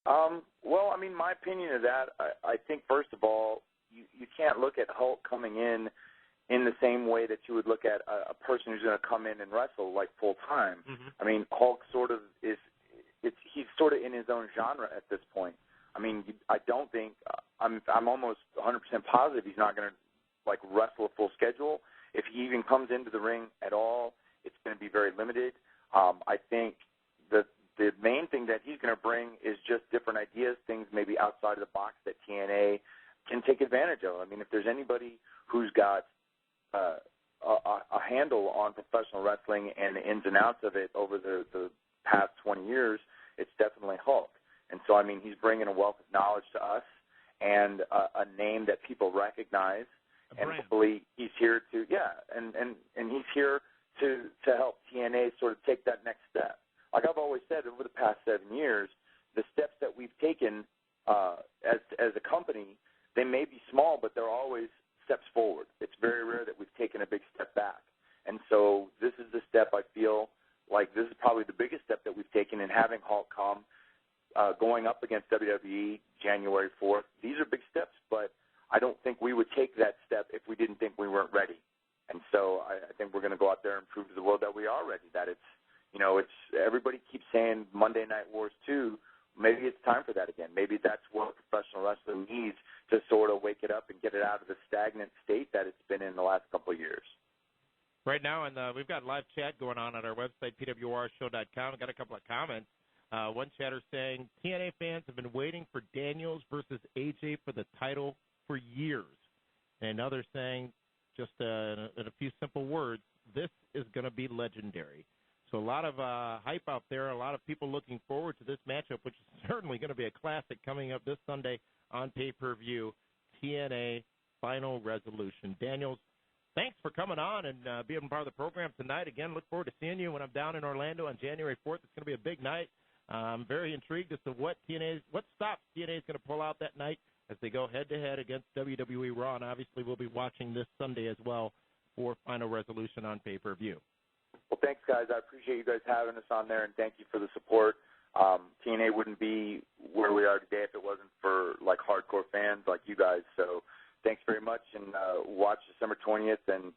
Well, I mean, my opinion of that, I think, first of all, you can't look at Hulk coming in the same way that you would look at a person who's going to come in and wrestle like full time. Mm-hmm. I mean, Hulk sort of he's sort of in his own genre at this point. I mean, I don't think I'm almost 100% positive he's not going to like wrestle a full schedule. If he even comes into the ring at all, it's going to be very limited. I think the main thing that he's going to bring is just different ideas, things maybe outside of the box that TNA can take advantage of. I mean, if there's anybody who's got a handle on professional wrestling and the ins and outs of it over the past 20 years, it's definitely Hulk. And so, I mean, he's bringing a wealth of knowledge to us and a name that people recognize. And hopefully he's here to, and he's here to help TNA sort of take that next step. Like I've always said, over the past 7 years, the steps that we've taken as a company, they may be small, but they're always steps forward. It's very rare that we've taken a big step back. And so this is the step I feel like this is probably the biggest step that we've taken in having Hulk come, going up against WWE January 4th. These are big steps, but I don't think we would take that step if we didn't think we weren't ready. And so I think we're going to go out there and prove to the world that we are ready, that it's everybody keeps saying Monday Night Wars 2. Maybe it's time for that again. Maybe that's what professional wrestling needs to sort of wake it up and get it out of the stagnant state that it's been in the last couple of years. Right now, and we've got live chat going on at our website, PWRshow.com. We've got a couple of comments. One chatter saying, TNA fans have been waiting for Daniels versus AJ for the title for years. And another saying, just in a few simple words, this is going to be legendary. So a lot of hype out there, a lot of people looking forward to this matchup, which is certainly going to be a classic coming up this Sunday on pay-per-view, TNA Final Resolution. Daniels, thanks for coming on and being part of the program tonight. Again, look forward to seeing you when I'm down in Orlando on January 4th. It's going to be a big night. I'm very intrigued as to what stops TNA is going to pull out that night as they go head-to-head against WWE Raw. And obviously we'll be watching this Sunday as well for Final Resolution on pay-per-view. Well, thanks, guys. I appreciate you guys having us on there, and thank you for the support. TNA wouldn't be where we are today if it wasn't for, like, hardcore fans like you guys. So thanks very much, and watch December 20th. And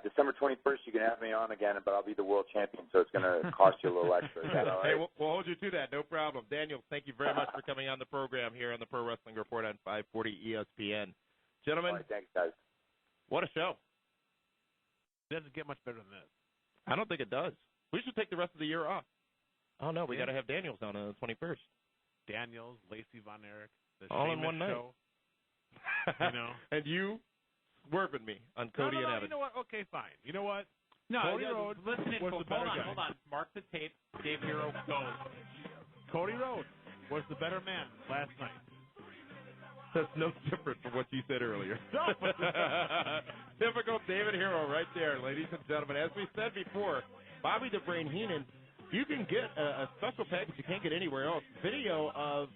December 21st, you can have me on again, but I'll be the world champion, so it's going to cost you a little extra. Is that all right? Hey, we'll hold you to that. No problem. Daniel, thank you very much for coming on the program here on the Pro Wrestling Report on 540 ESPN. Gentlemen, right, thanks, guys. What a show. It doesn't get much better than this. I don't think it does. We should take the rest of the year off. Oh, no, we got to have Daniels on the 21st. Daniels, Lacey Von Erich, the all Sheamus in one night. show. And you swerving me on Cody and Evans. You know what? Okay, fine. You know what? No, Cody Rhodes listen in, was the better guy. Hold on. Mark the tape. Dave Hero goes. Cody Rhodes was the better man last night. That's no different from what you said earlier. Typical David Hero right there, ladies and gentlemen. As we said before, Bobby the Brain Heenan, you can get a special package you can't get anywhere else. Video of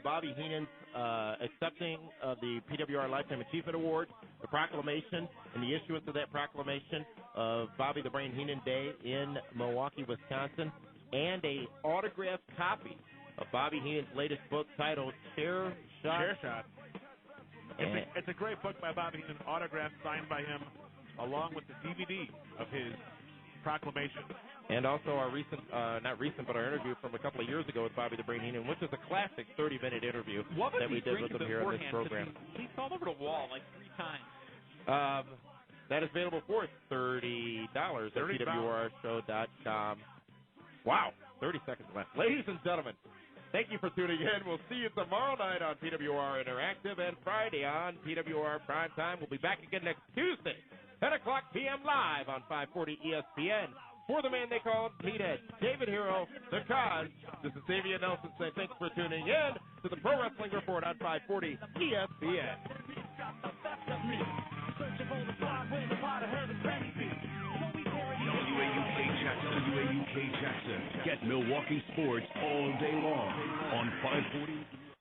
Bobby Heenan's accepting of the PWR Lifetime Achievement Award, the proclamation, and the issuance of that proclamation of Bobby the Brain Heenan Day in Milwaukee, Wisconsin, and a autographed copy of Bobby Heenan's latest book titled Chair Shot. It's a great book by Bobby Heenan, autographed, signed by him, along with the DVD of his proclamation. And also our our interview from a couple of years ago with Bobby the Brain Heenan, which is a classic 30-minute interview that we did with him here on this program. He fell over the wall like 3 times. That is available for $30 at PWRshow.com. Wow, 30 seconds left. Ladies and gentlemen, thank you for tuning in. We'll see you tomorrow night on PWR Interactive and Friday on PWR Primetime. We'll be back again next Tuesday, 10 o'clock p.m. live on 540 ESPN. For the man they call Meathead, David Hero, The Cause, this is Xavier Nelson saying thanks for tuning in to the Pro Wrestling Report on 540 ESPN. WAUK Jackson. Get Milwaukee sports all day long on 540